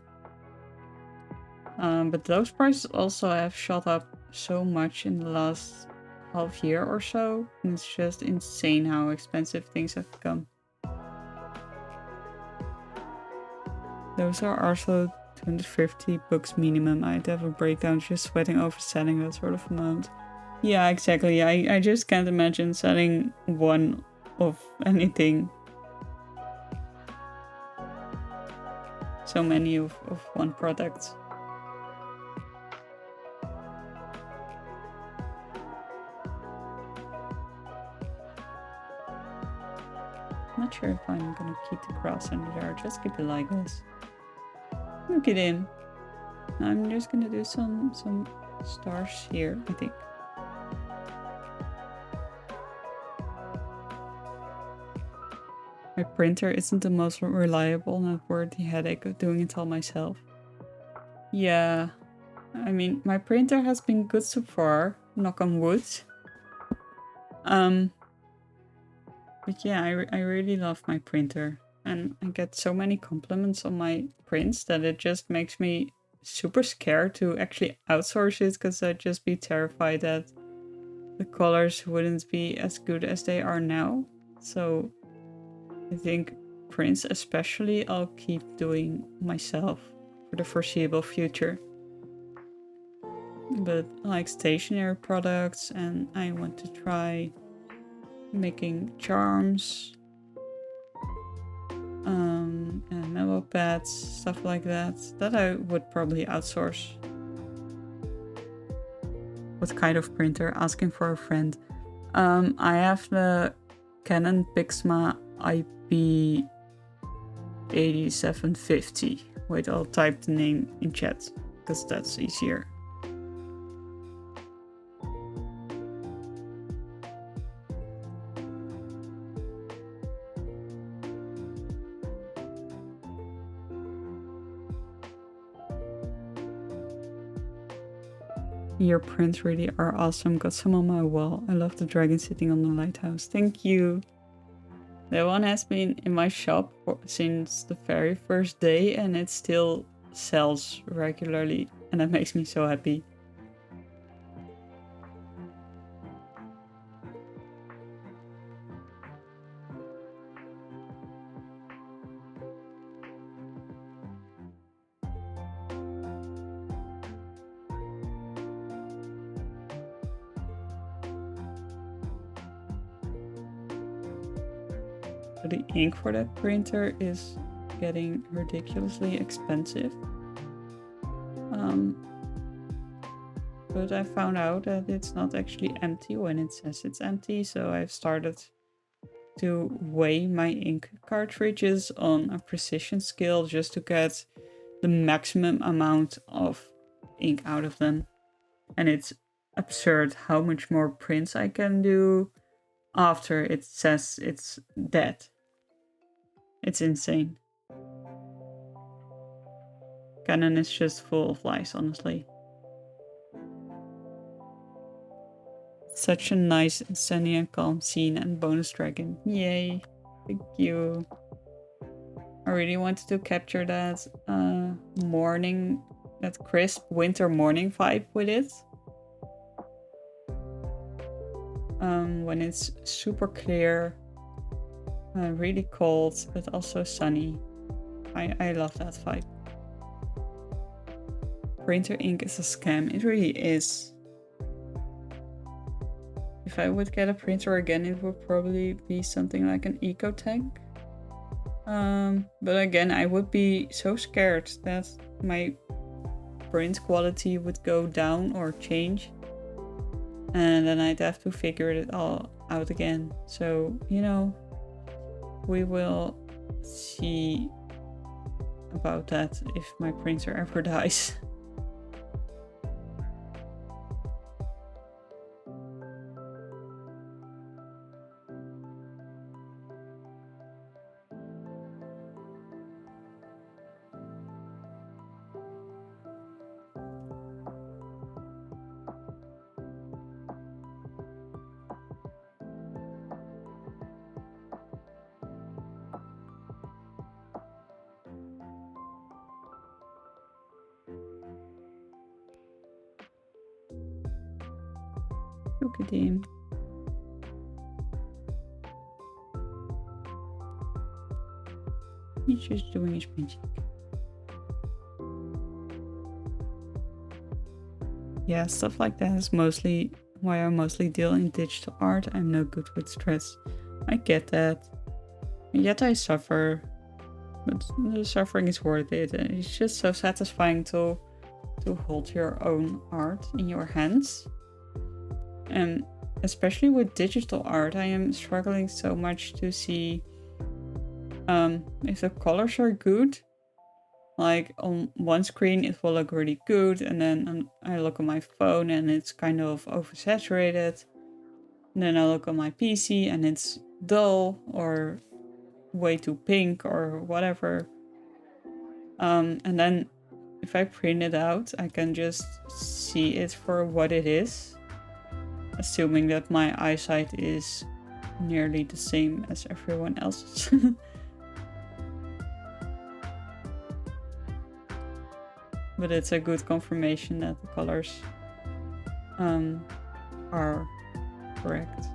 S1: But those prices also have shot up so much in the last half year or so. And it's just insane how expensive things have become. Those are also 250 books minimum. I'd have a breakdown just sweating over selling that sort of amount. Yeah, exactly. I just can't imagine selling one of anything. So many of one product. Not sure if I'm gonna keep the cross under there or just keep it like this. Look at him. I'm just gonna do some stars here, I think. My printer isn't the most reliable, not worth the headache of doing it all myself. Yeah, I mean, my printer has been good so far, knock on wood. But yeah, I really love my printer. And I get so many compliments on my prints that it just makes me super scared to actually outsource it, because I'd just be terrified that the colors wouldn't be as good as they are now. So I think prints especially I'll keep doing myself for the foreseeable future. But I like stationery products, and I want to try making charms and memo pads, stuff like that I would probably outsource. What kind of printer? Asking for a friend. I have the Canon Pixma IP 8750. Wait, I'll type the name in chat because that's easier. Your prints really are awesome. Got some on my wall. I love the dragon sitting on the lighthouse. Thank you. That one has been in my shop since the very first day, and it still sells regularly, and that makes me so happy. The ink for that printer is getting ridiculously expensive. But I found out that it's not actually empty when it says it's empty, so I've started to weigh my ink cartridges on a precision scale just to get the maximum amount of ink out of them. And it's absurd how much more prints I can do after it says it's dead. It's insane. Canon is just full of lies, honestly. Such a nice, sunny and calm scene, and bonus dragon. Yay. Thank you. I really wanted to capture that morning, that crisp winter morning vibe with it. When it's super clear, really cold, but also sunny. I love that vibe. Printer ink is a scam. It really is. If I would get a printer again, it would probably be something like an EcoTank. But again, I would be so scared that my print quality would go down or change. And then I'd have to figure it all out again. So, you know, we will see about that if my printer ever dies. Look at him. He's just doing his magic. Yeah, stuff like that is mostly why I mostly deal in digital art. I'm no good with stress. I get that. Yet I suffer. But the suffering is worth it. It's just so satisfying to hold your own art in your hands. And especially with digital art, I am struggling so much to see if the colors are good. Like on one screen it will look really good, and then I look on my phone and it's kind of oversaturated. And then I look on my PC and it's dull or way too pink or whatever. And then if I print it out, I can just see it for what it is, assuming that my eyesight is nearly the same as everyone else's. But it's a good confirmation that the colors are correct.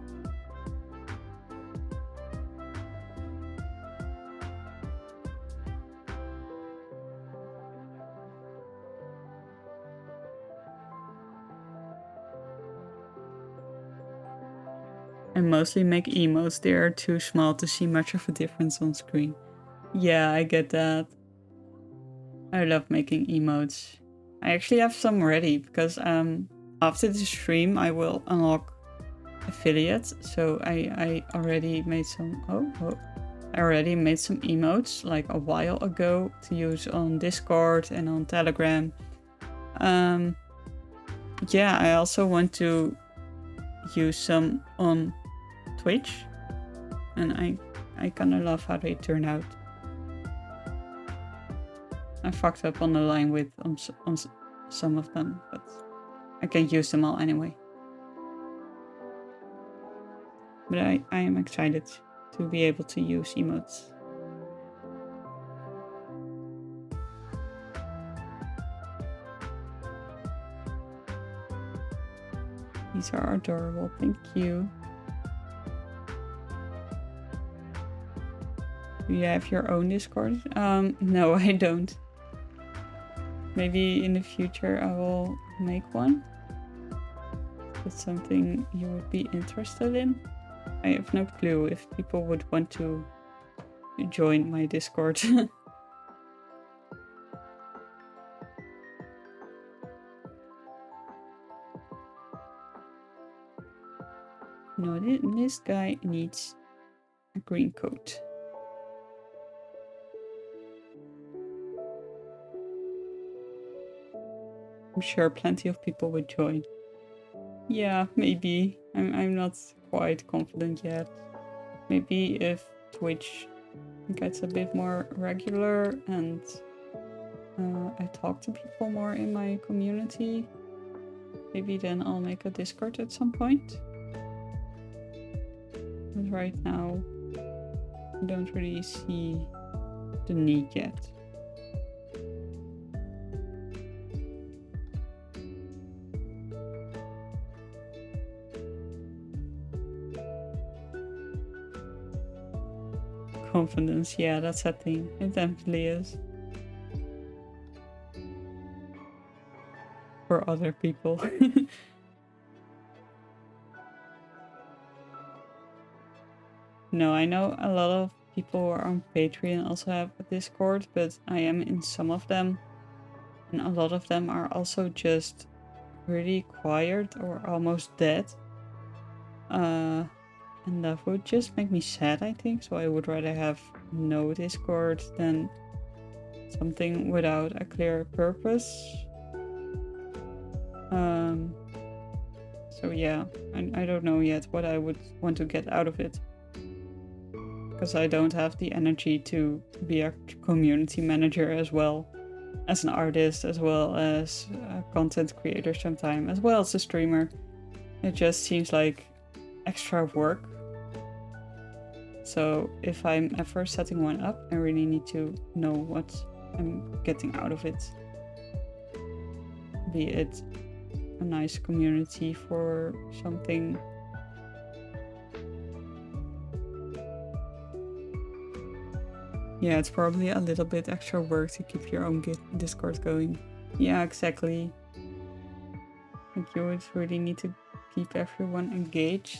S1: I mostly make emotes. They are too small to see much of a difference on screen. Yeah, I get that. I love making emotes. I actually have some ready because after the stream I will unlock affiliate. So I already made some I already made some emotes like a while ago to use on Discord and on Telegram. Yeah, I also want to use some on Twitch, and I kind of love how they turn out. I fucked up on the line with on some of them, but I can use them all anyway. But I am excited to be able to use emotes. These are adorable, thank you. Do you have your own Discord? No, I don't. Maybe in the future I will make one. Is that something you would be interested in? I have no clue if people would want to join my Discord. No, this guy needs a green coat. I'm sure plenty of people would join. Yeah, maybe. I'm not quite confident yet. Maybe if Twitch gets a bit more regular and I talk to people more in my community, maybe then I'll make a Discord at some point. But right now, I don't really see the need yet. Confidence, yeah, that's a thing. It definitely is. For other people. No, I know a lot of people who are on Patreon also have a Discord, but I am in some of them. And a lot of them are also just really quiet or almost dead. And that would just make me sad, I think. So I would rather have no Discord than something without a clear purpose. So yeah, I don't know yet what I would want to get out of it. Because I don't have the energy to be a community manager as well as an artist, as well as a content creator sometimes, as well as a streamer. It just seems like extra work. So if I'm ever setting one up, I really need to know what I'm getting out of it. Be it a nice community for something. Yeah, it's probably a little bit extra work to keep your own Discord going. Yeah, exactly. Like you would really need to keep everyone engaged.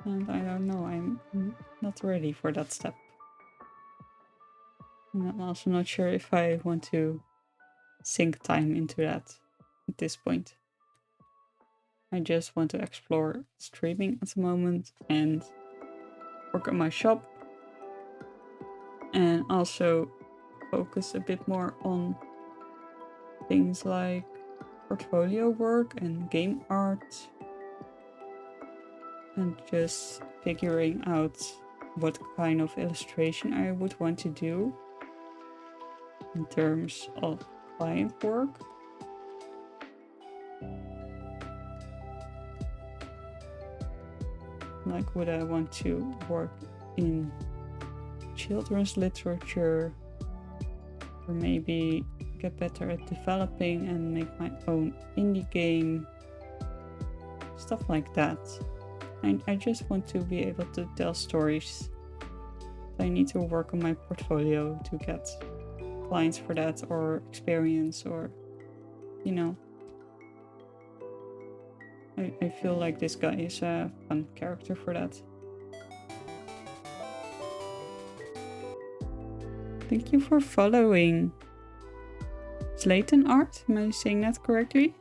S1: And I don't know, I'm not ready for that step. And I'm also not sure if I want to sink time into that at this point. I just want to explore streaming at the moment and work on my shop. And also focus a bit more on things like portfolio work and game art. And just figuring out what kind of illustration I would want to do in terms of client work. Like, would I want to work in children's literature, or maybe get better at developing and make my own indie game, stuff like that. I just want to be able to tell stories. I need to work on my portfolio to get clients for that, or experience, or, you know. I feel like this guy is a fun character for that. Thank you for following. Slayton Art, am I saying that correctly?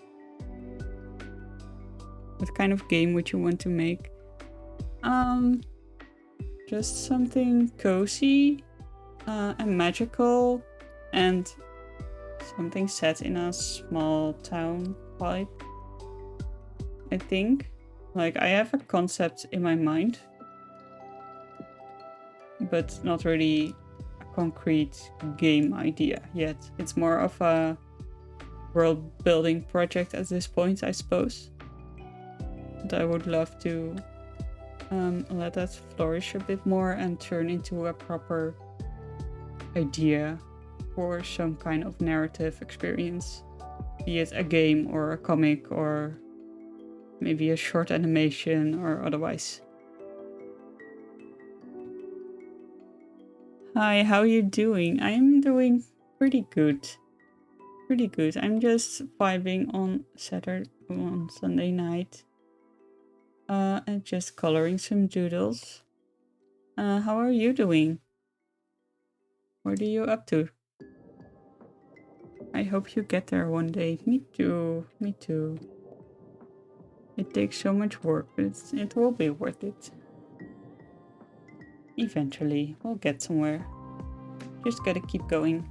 S1: What kind of game would you want to make? Just something cozy and magical, and something set in a small town vibe. I think. Like, I have a concept in my mind, but not really a concrete game idea yet. It's more of a world building project at this point, I suppose. But I would love to let that flourish a bit more and turn into a proper idea for some kind of narrative experience, be it a game or a comic or maybe a short animation or otherwise. Hi, how are you doing? I'm doing pretty good. Pretty good. I'm just vibing on Sunday night. And just coloring some doodles. How are you doing? What are you up to? I hope you get there one day. Me too. Me too. It takes so much work, but it will be worth it. Eventually, we'll get somewhere. Just gotta keep going.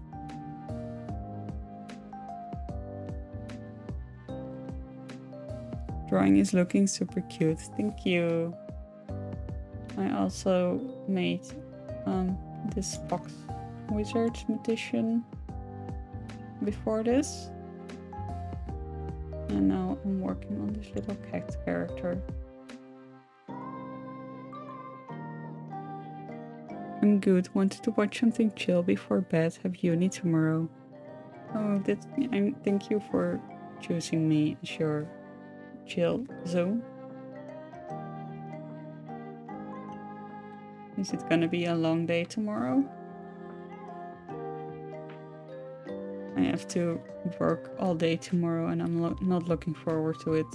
S1: Drawing is looking super cute. Thank you. I also made this fox wizard magician before this. And now I'm working on this little cat character. I'm good. Wanted to watch something chill before bed. Have uni tomorrow. Oh, thank you for choosing me as your chill zone. Is it gonna be a long day tomorrow? I have to work all day tomorrow and I'm not looking forward to it.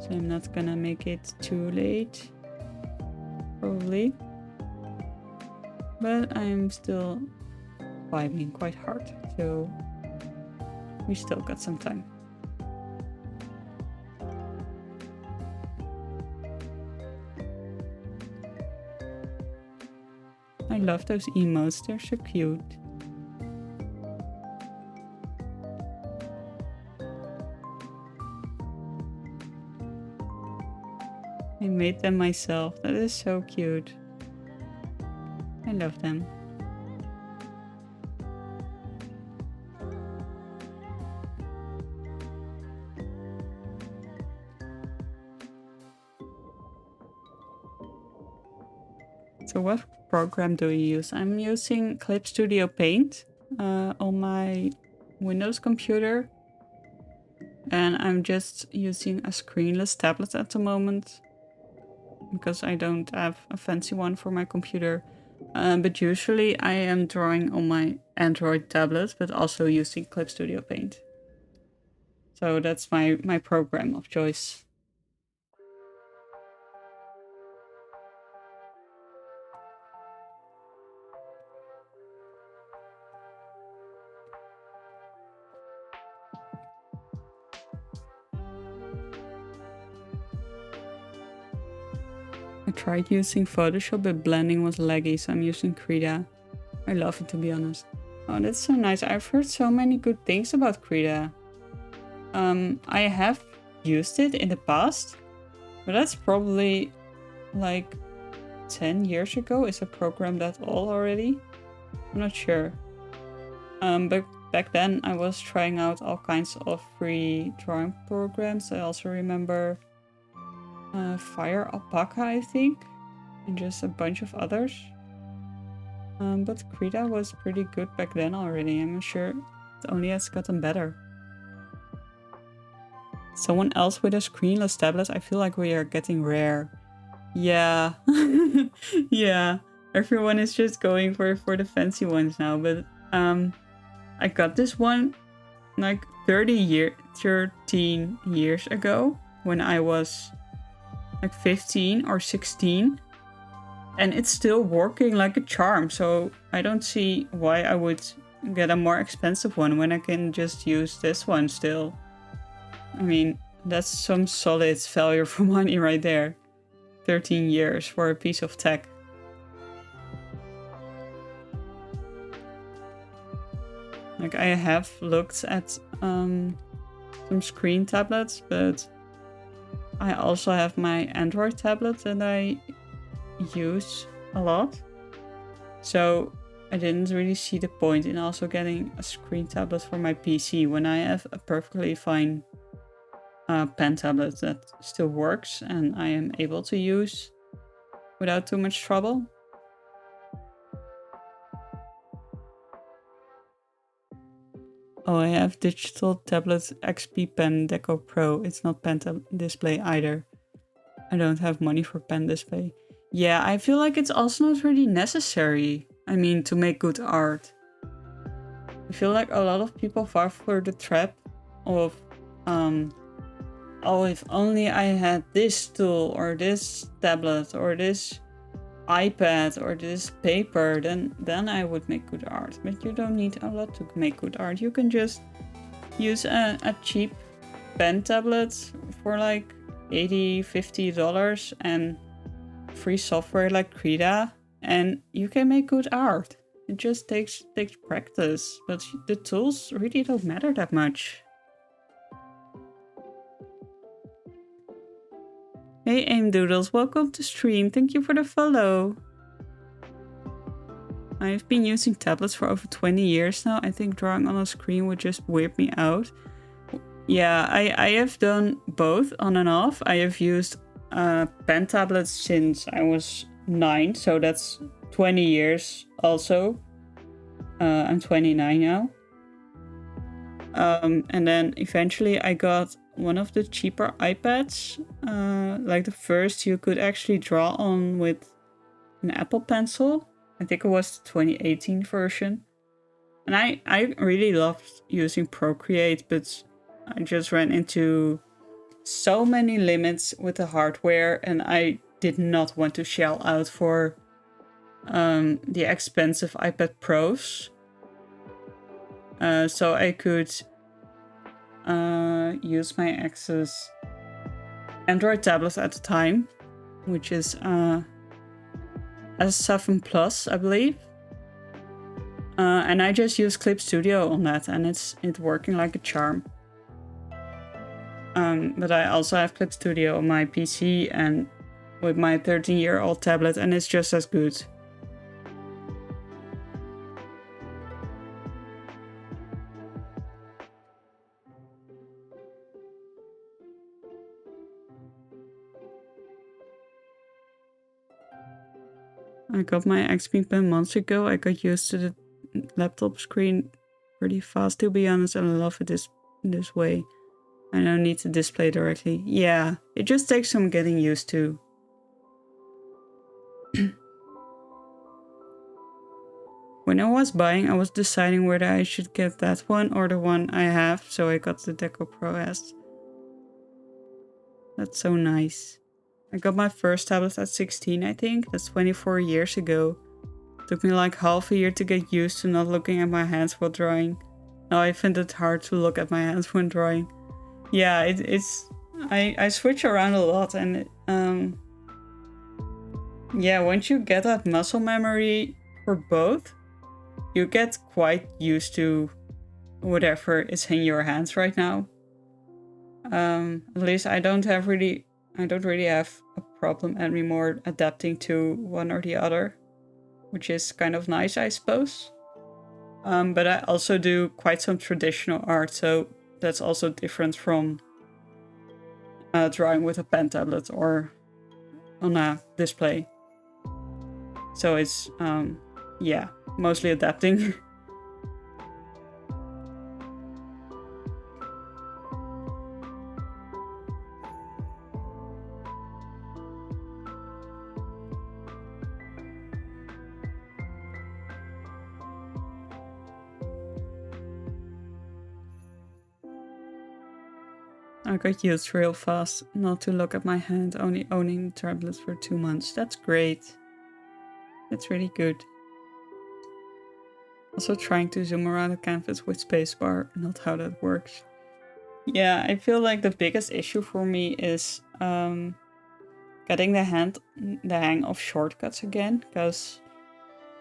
S1: So I'm not gonna make it too late. Probably. But I'm still vibing quite hard, so we still got some time. I love those emotes, they're so cute. I made them myself, that is so cute. I love them. So what program do you use? I'm using Clip Studio Paint on my Windows computer. And I'm just using a screenless tablet at the moment because I don't have a fancy one for my computer. But usually I am drawing on my Android tablet, but also using Clip Studio Paint. So that's my program of choice. I tried using Photoshop, but blending was laggy, so I'm using Krita. I love it, to be honest. Oh, that's so nice. I've heard so many good things about Krita. I have used it in the past, but that's probably like 10 years ago. Is a program that old already? I'm not sure. But back then I was trying out all kinds of free drawing programs. I also remember Fire Alpaca, I think, and just a bunch of others. But Krita was pretty good back then already. I'm sure it only has gotten better. Someone else with a screenless tablet? I feel like we are getting rare. Yeah. Yeah. Everyone is just going for the fancy ones now. But I got this one like 13 years ago when I was like 15 or 16. And it's still working like a charm. So I don't see why I would get a more expensive one when I can just use this one still. I mean, that's some solid value for money right there. 13 years for a piece of tech. Like, I have looked at some screen tablets, but I also have my Android tablet that I use a lot. So I didn't really see the point in also getting a screen tablet for my PC when I have a perfectly fine pen tablet that still works and I am able to use without too much trouble. Oh, I have digital tablet XP Pen Deco Pro. It's not pen display either. I don't have money for pen display. Yeah, I feel like it's also not really necessary. I mean, to make good art. I feel like a lot of people fall for the trap of, oh, if only I had this tool or this tablet or this iPad or this paper, then I would make good art. But you don't need a lot to make good art. You can just use a cheap pen tablet for like $80-$50 and free software like Krita, and you can make good art. It just takes practice, but the tools really don't matter that much. Hey Doodles, welcome to stream. Thank you for the follow. I've been using tablets for over 20 years now. I think drawing on a screen would just weird me out. Yeah, I have done both on and off. I have used pen tablets since I was 9, so that's 20 years also. I'm 29 now. And then eventually I got one of the cheaper iPads. Like the first you could actually draw on with an Apple Pencil. I think it was the 2018 version. And I really loved using Procreate, but I just ran into so many limits with the hardware and I did not want to shell out for the expensive iPad Pros. So I could use my Access Android tablet at the time, which is S7 Plus, I believe. And I just use Clip Studio on that, and it's working like a charm. But I also have Clip Studio on my PC and with my 13-year-old tablet, and it's just as good. I got my XP pen months ago. I got used to the laptop screen pretty fast, to be honest, and I love it this way. I don't need to display directly. Yeah, it just takes some getting used to. When I was buying, I was deciding whether I should get that one or the one I have, so I got the Deco Pro S. That's so nice. I got my first tablet at 16, I think. That's 24 years ago. Took me like half a year to get used to not looking at my hands while drawing. Now I find it hard to look at my hands when drawing. Yeah, I switch around a lot, and yeah, once you get that muscle memory for both, you get quite used to whatever is in your hands right now. At least I don't really have a problem anymore adapting to one or the other, which is kind of nice, I suppose. But I also do quite some traditional art, so that's also different from drawing with a pen tablet or on a display. So it's, yeah, mostly adapting. I got used real fast not to look at my hand, only owning the tablet for 2 months. That's great. That's really good. Also trying to zoom around the canvas with spacebar, not how that works. Yeah, I feel like the biggest issue for me is getting the hang of shortcuts again, because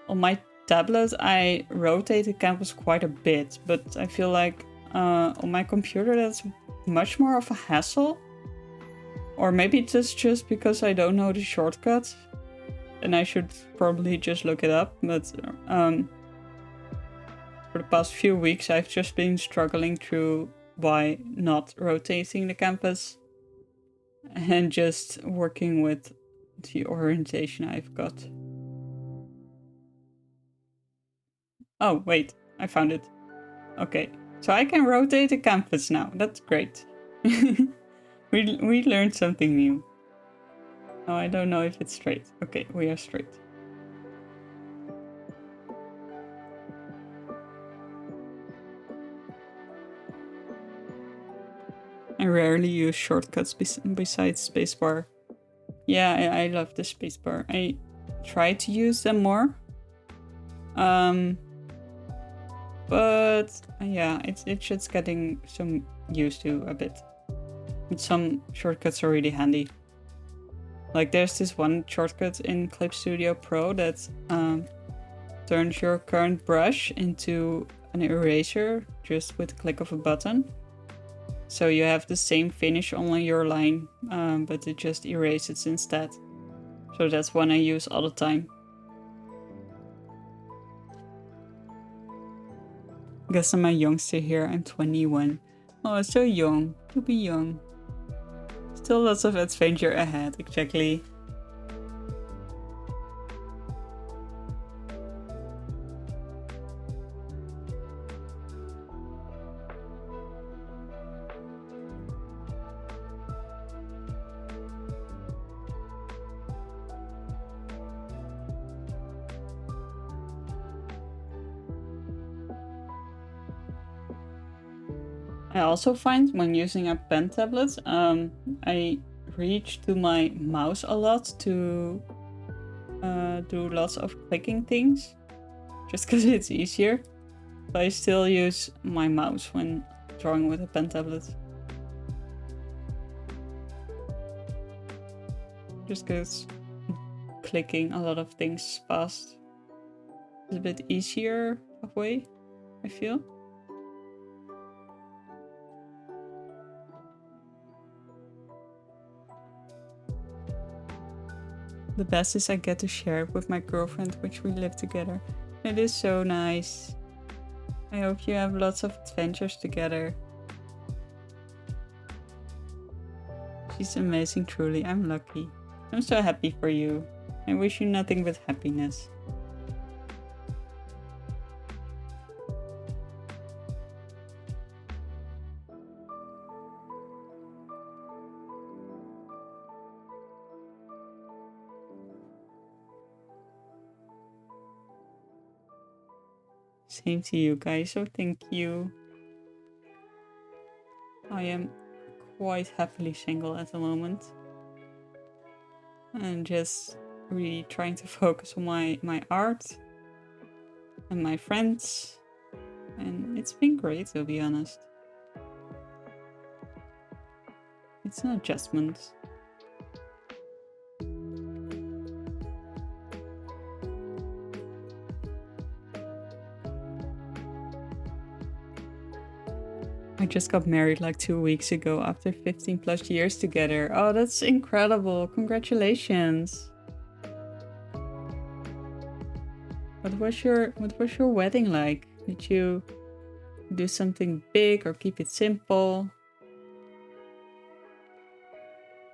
S1: on my tablet I rotate the canvas quite a bit, but I feel like on my computer that's much more of a hassle. Or maybe it's just because I don't know the shortcut and I should probably just look it up, but for the past few weeks I've just been struggling through why not rotating the canvas and just working with the orientation I've got. Oh, wait, I found it. Okay, so I can rotate the canvas now. That's great. we learned something new. Oh, I don't know if it's straight. Okay, we are straight. I rarely use shortcuts besides spacebar. Yeah, I love the spacebar. I try to use them more. But yeah, it's just getting some used to a bit. But some shortcuts are really handy. Like there's this one shortcut in Clip Studio Pro that turns your current brush into an eraser just with a click of a button. So you have the same finish on your line, but it just erases instead. So that's one I use all the time. Guess I'm a youngster here. I'm 21. Oh, it's so young to be young. Still lots of adventure ahead, exactly. I also find when using a pen tablet, I reach to my mouse a lot to do lots of clicking things, just because it's easier. But I still use my mouse when drawing with a pen tablet. Just because clicking a lot of things fast is a bit easier of way, I feel. The best is I get to share it with my girlfriend, which we live together. It is so nice. I hope you have lots of adventures together. She's amazing, truly. I'm lucky. I'm so happy for you. I wish you nothing but happiness. Same to you guys, so thank you. I am quite happily single at the moment. And just really trying to focus on my art and my friends. And it's been great, to be honest. It's an adjustment. I just got married like 2 weeks ago after 15 plus years together. Oh, that's incredible. Congratulations. What was your wedding like? Did you do something big or keep it simple?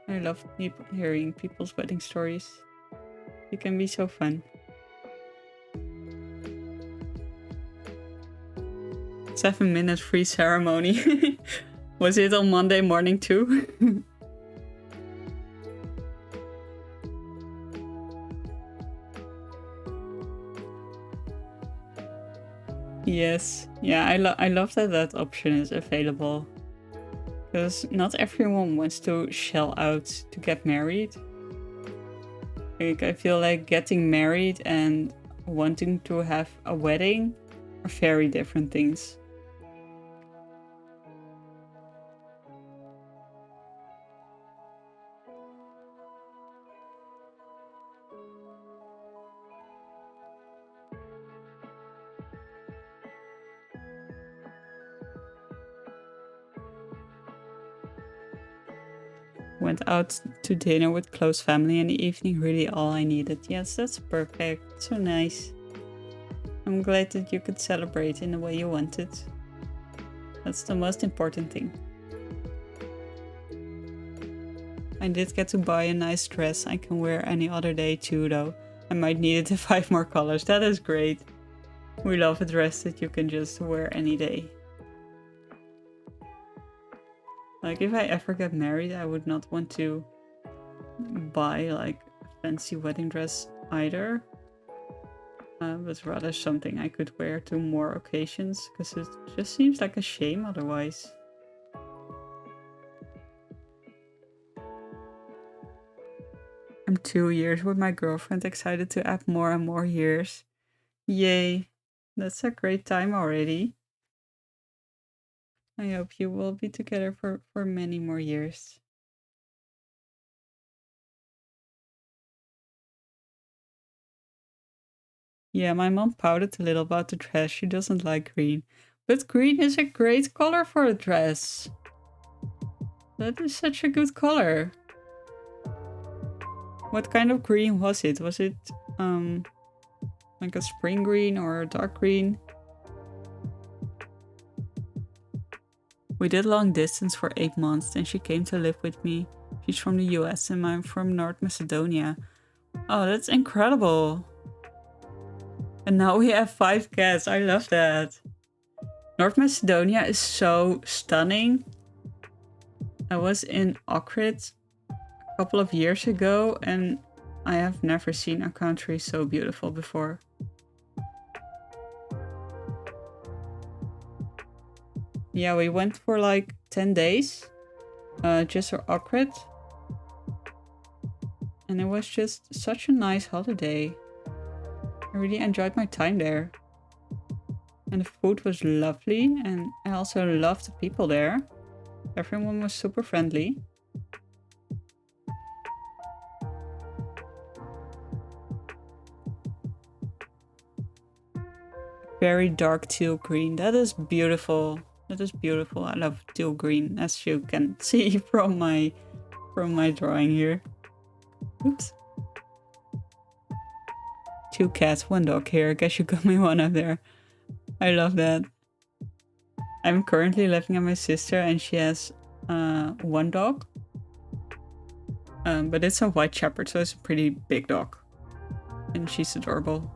S1: I love hearing people's wedding stories. It can be so fun. 7-minute free ceremony. Was it on Monday morning too? Yes. Yeah, I love that option is available. Because not everyone wants to shell out to get married. Like, I feel like getting married and wanting to have a wedding are very different things. Went out to dinner with close family in the evening, really all I needed. Yes, that's perfect. So nice. I'm glad that you could celebrate in the way you wanted. That's the most important thing. I did get to buy a nice dress I can wear any other day too, though. I might need it in 5 more colors. That is great. We love a dress that you can just wear any day. Like, if I ever get married, I would not want to buy like a fancy wedding dress either. But rather something I could wear to more occasions, because it just seems like a shame otherwise. I'm 2 years with my girlfriend, excited to add more and more years. Yay! That's a great time already. I hope you will be together for many more years. Yeah, my mom pouted a little about the dress. She doesn't like green. But green is a great color for a dress. That is such a good color. What kind of green was it? Was it like a spring green or a dark green? We did long distance for 8 months, then she came to live with me. She's from the US and I'm from North Macedonia. Oh, that's incredible. And now we have 5 cats. I love that. North Macedonia is so stunning. I was in Ohrid a couple of years ago and I have never seen a country so beautiful before. Yeah, we went for like 10 days, just for Ohrid. And it was just such a nice holiday. I really enjoyed my time there. And the food was lovely, and I also loved the people there. Everyone was super friendly. Very dark teal green. That is beautiful. That is beautiful. I love teal green, as you can see from my drawing here. Oops. 2 cats, 1 dog here. I guess you got me one up there. I love that. I'm currently living at my sister and she has 1 dog. But it's a white shepherd, so it's a pretty big dog. and she's adorable.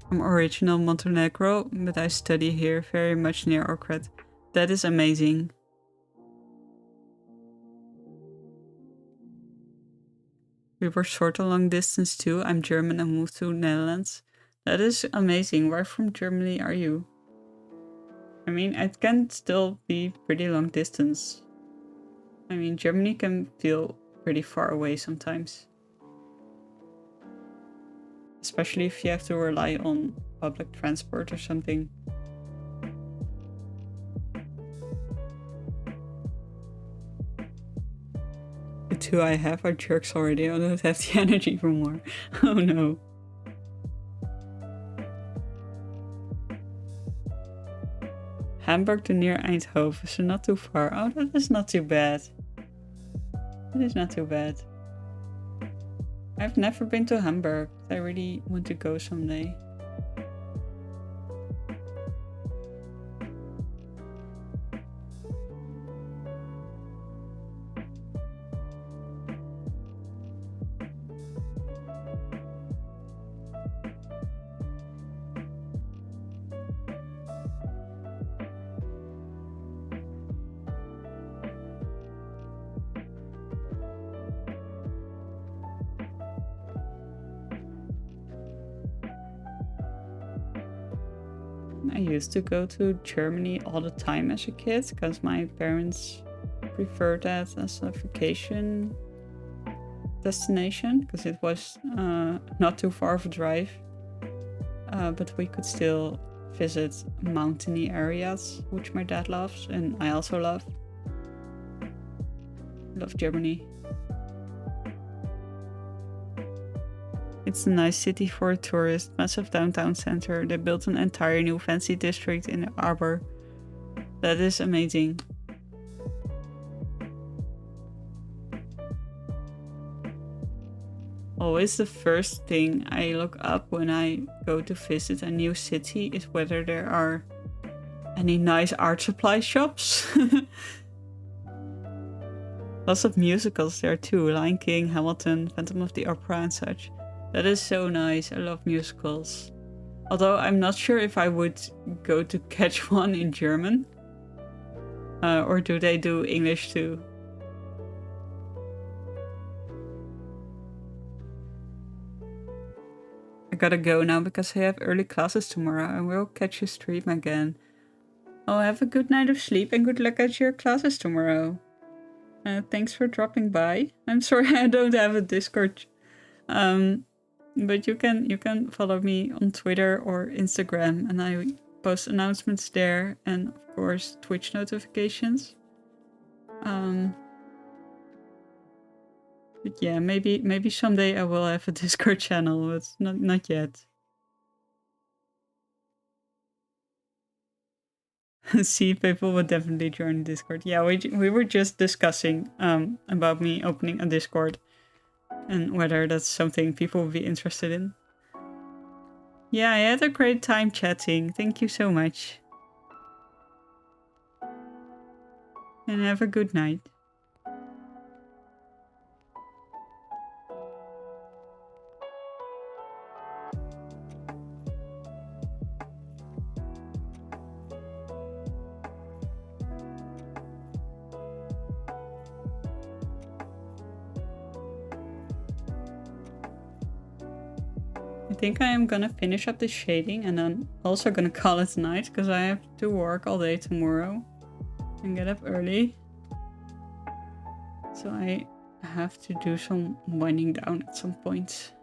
S1: I'm original Montenegro, but I study here very much near Ohrid. That is amazing. We were sort of long distance too. I'm German and moved to Netherlands. That is amazing. Where from Germany are you? I mean, it can still be pretty long distance. I mean, Germany can feel pretty far away sometimes. Especially if you have to rely on public transport or something. The two I have are jerks already. I don't have the energy for more. Oh no. Hamburg to near Eindhoven, so not too far. Oh, that is not too bad. That is not too bad. I've never been to Hamburg. I really want to go someday. I used to go to Germany all the time as a kid because my parents preferred that as a vacation destination because it was not too far of a drive, but we could still visit mountainy areas, which my dad loves and I also love. I love Germany. It's a nice city for a tourist, massive downtown center. They built an entire new fancy district in the Arbor. That is amazing. Always the first thing I look up when I go to visit a new city is whether there are any nice art supply shops. Lots of musicals there too, Lion King, Hamilton, Phantom of the Opera and such. That is so nice. I love musicals. Although I'm not sure if I would go to catch one in German. Or do they do English too? I gotta go now because I have early classes tomorrow and we'll catch a stream again. Oh, have a good night of sleep and good luck at your classes tomorrow. Thanks for dropping by. I'm sorry I don't have a Discord. But you can follow me on Twitter or Instagram and I post announcements there and of course Twitch notifications. But yeah, maybe someday I will have a Discord channel, but not yet. See, people would definitely join Discord. Yeah, we were just discussing about me opening a Discord. And whether that's something people would be interested in. Yeah, I had a great time chatting. Thank you so much. And have a good night. I think I am gonna finish up the shading and then also gonna call it night because I have to work all day tomorrow and get up early. So I have to do some winding down at some point.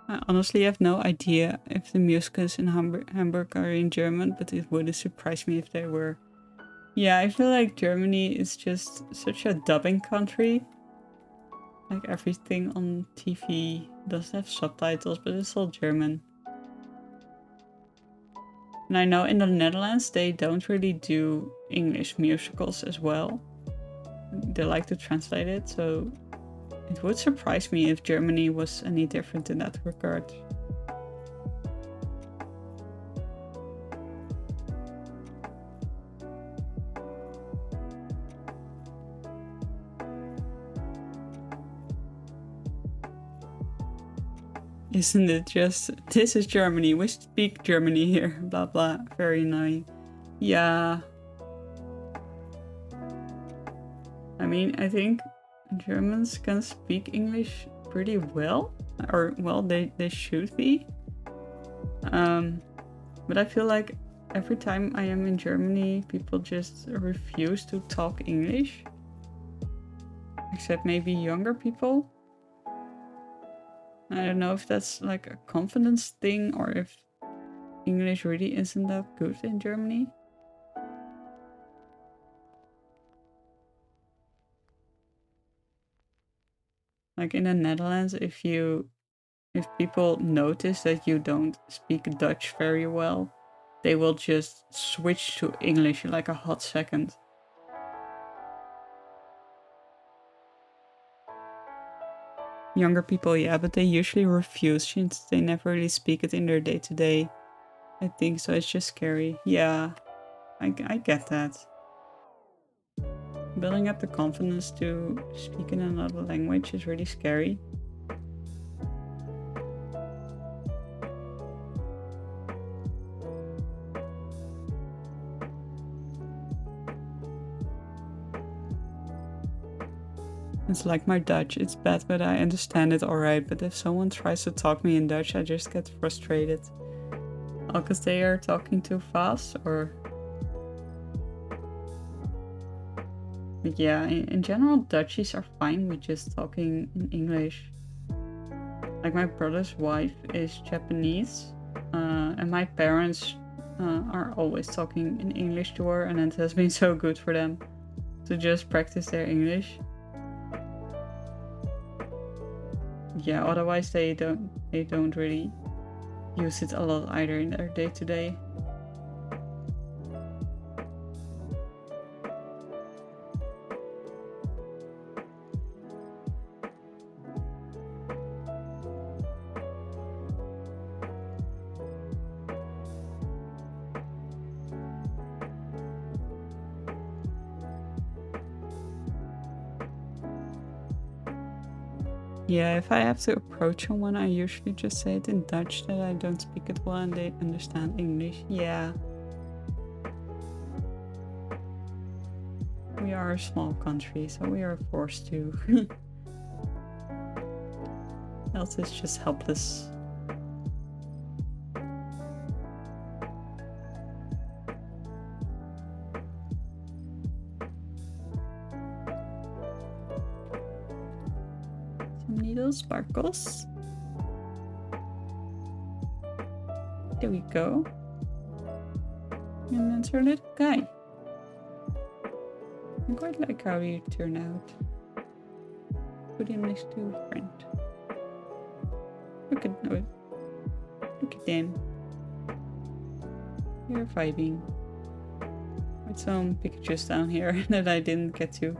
S1: I honestly have no idea if the musicals in Hamburg are in German, but it wouldn't surprise me if they were. Yeah, I feel like Germany is just such a dubbing country. Like everything on TV does have subtitles, but it's all German. And I know in the Netherlands they don't really do English musicals as well. They like to translate it, so it would surprise me if Germany was any different in that regard. Isn't it just, this is Germany, we speak Germany here, blah blah, very annoying. Yeah. I mean, I think Germans can speak English pretty well, or well, they should be. But I feel like every time I am in Germany, people just refuse to talk English. Except maybe younger people. I don't know if that's like a confidence thing or if English really isn't that good in Germany. Like in the Netherlands, if people notice that you don't speak Dutch very well, they will just switch to English in like a hot second. Younger people, yeah, but they usually refuse since they never really speak it in their day-to-day. I think so, it's just scary. Yeah, I get that. Building up the confidence to speak in another language is really scary. It's like my Dutch, it's bad but I understand it alright, but if someone tries to talk me in Dutch I just get frustrated. All because they are talking too fast, or... But yeah, in general Dutchies are fine with just talking in English. Like my brother's wife is Japanese, and my parents are always talking in English to her, and it has been so good for them to just practice their English. Yeah, otherwise they don't really use it a lot either in their day-to-day. Yeah, if I have to approach someone, I usually just say it in Dutch that I don't speak it well and they understand English. Yeah. We are a small country, so we are forced to. Else it's just helpless. Some needle sparkles. There we go. And that's our little guy. I quite like how you turn out. Put him next to a friend. Look at them. You're vibing. With some pictures down here that I didn't get to.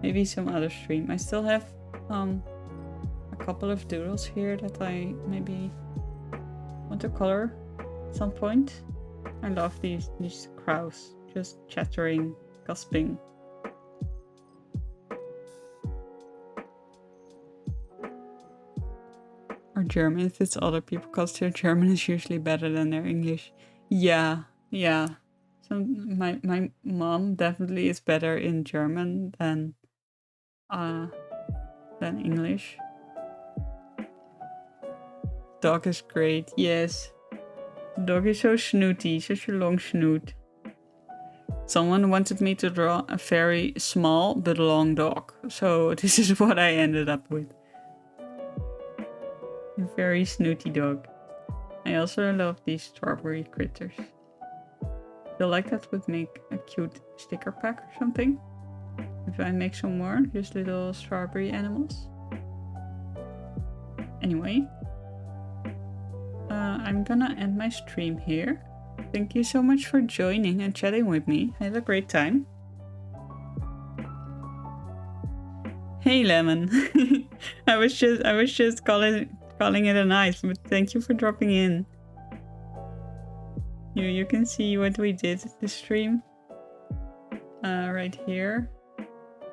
S1: Maybe some other stream. I still have a couple of doodles here that I maybe want to color at some point. I love these crows just chattering, gossiping. Or German if it's other people, because their German is usually better than their English. Yeah. So my mom definitely is better in German than English. Dog is great, yes. The dog is so snooty, such a long snoot. Someone wanted me to draw a very small but long dog, so this is what I ended up with. A very snooty dog. I also love these strawberry critters. I feel like that would make a cute sticker pack or something. If I make some more, just little strawberry animals. Anyway, I'm gonna end my stream here. Thank you so much for joining and chatting with me. I had a great time. Hey Lemon. I was just calling it a night, but thank you for dropping in. You can see what we did this stream. Right here.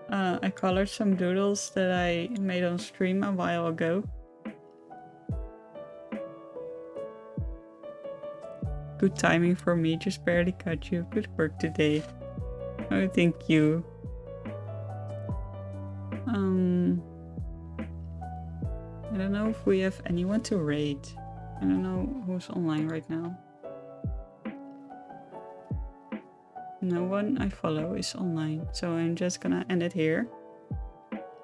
S1: I colored some doodles that I made on stream a while ago. good timing for me. Just barely caught you. Good work today. Oh, thank you. I don't know if we have anyone to raid. I don't know who's online right now. No one I follow is online, so I'm just gonna end it here.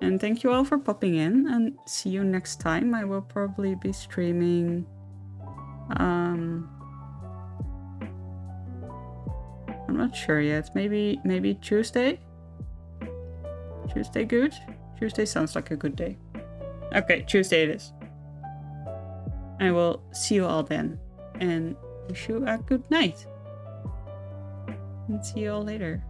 S1: And thank you all for popping in, and see you next time. I will probably be streaming I'm not sure yet. Maybe Tuesday? Tuesday good? Tuesday sounds like a good day. Okay, Tuesday it is. I will see you all then, and wish you a good night. And see you all later.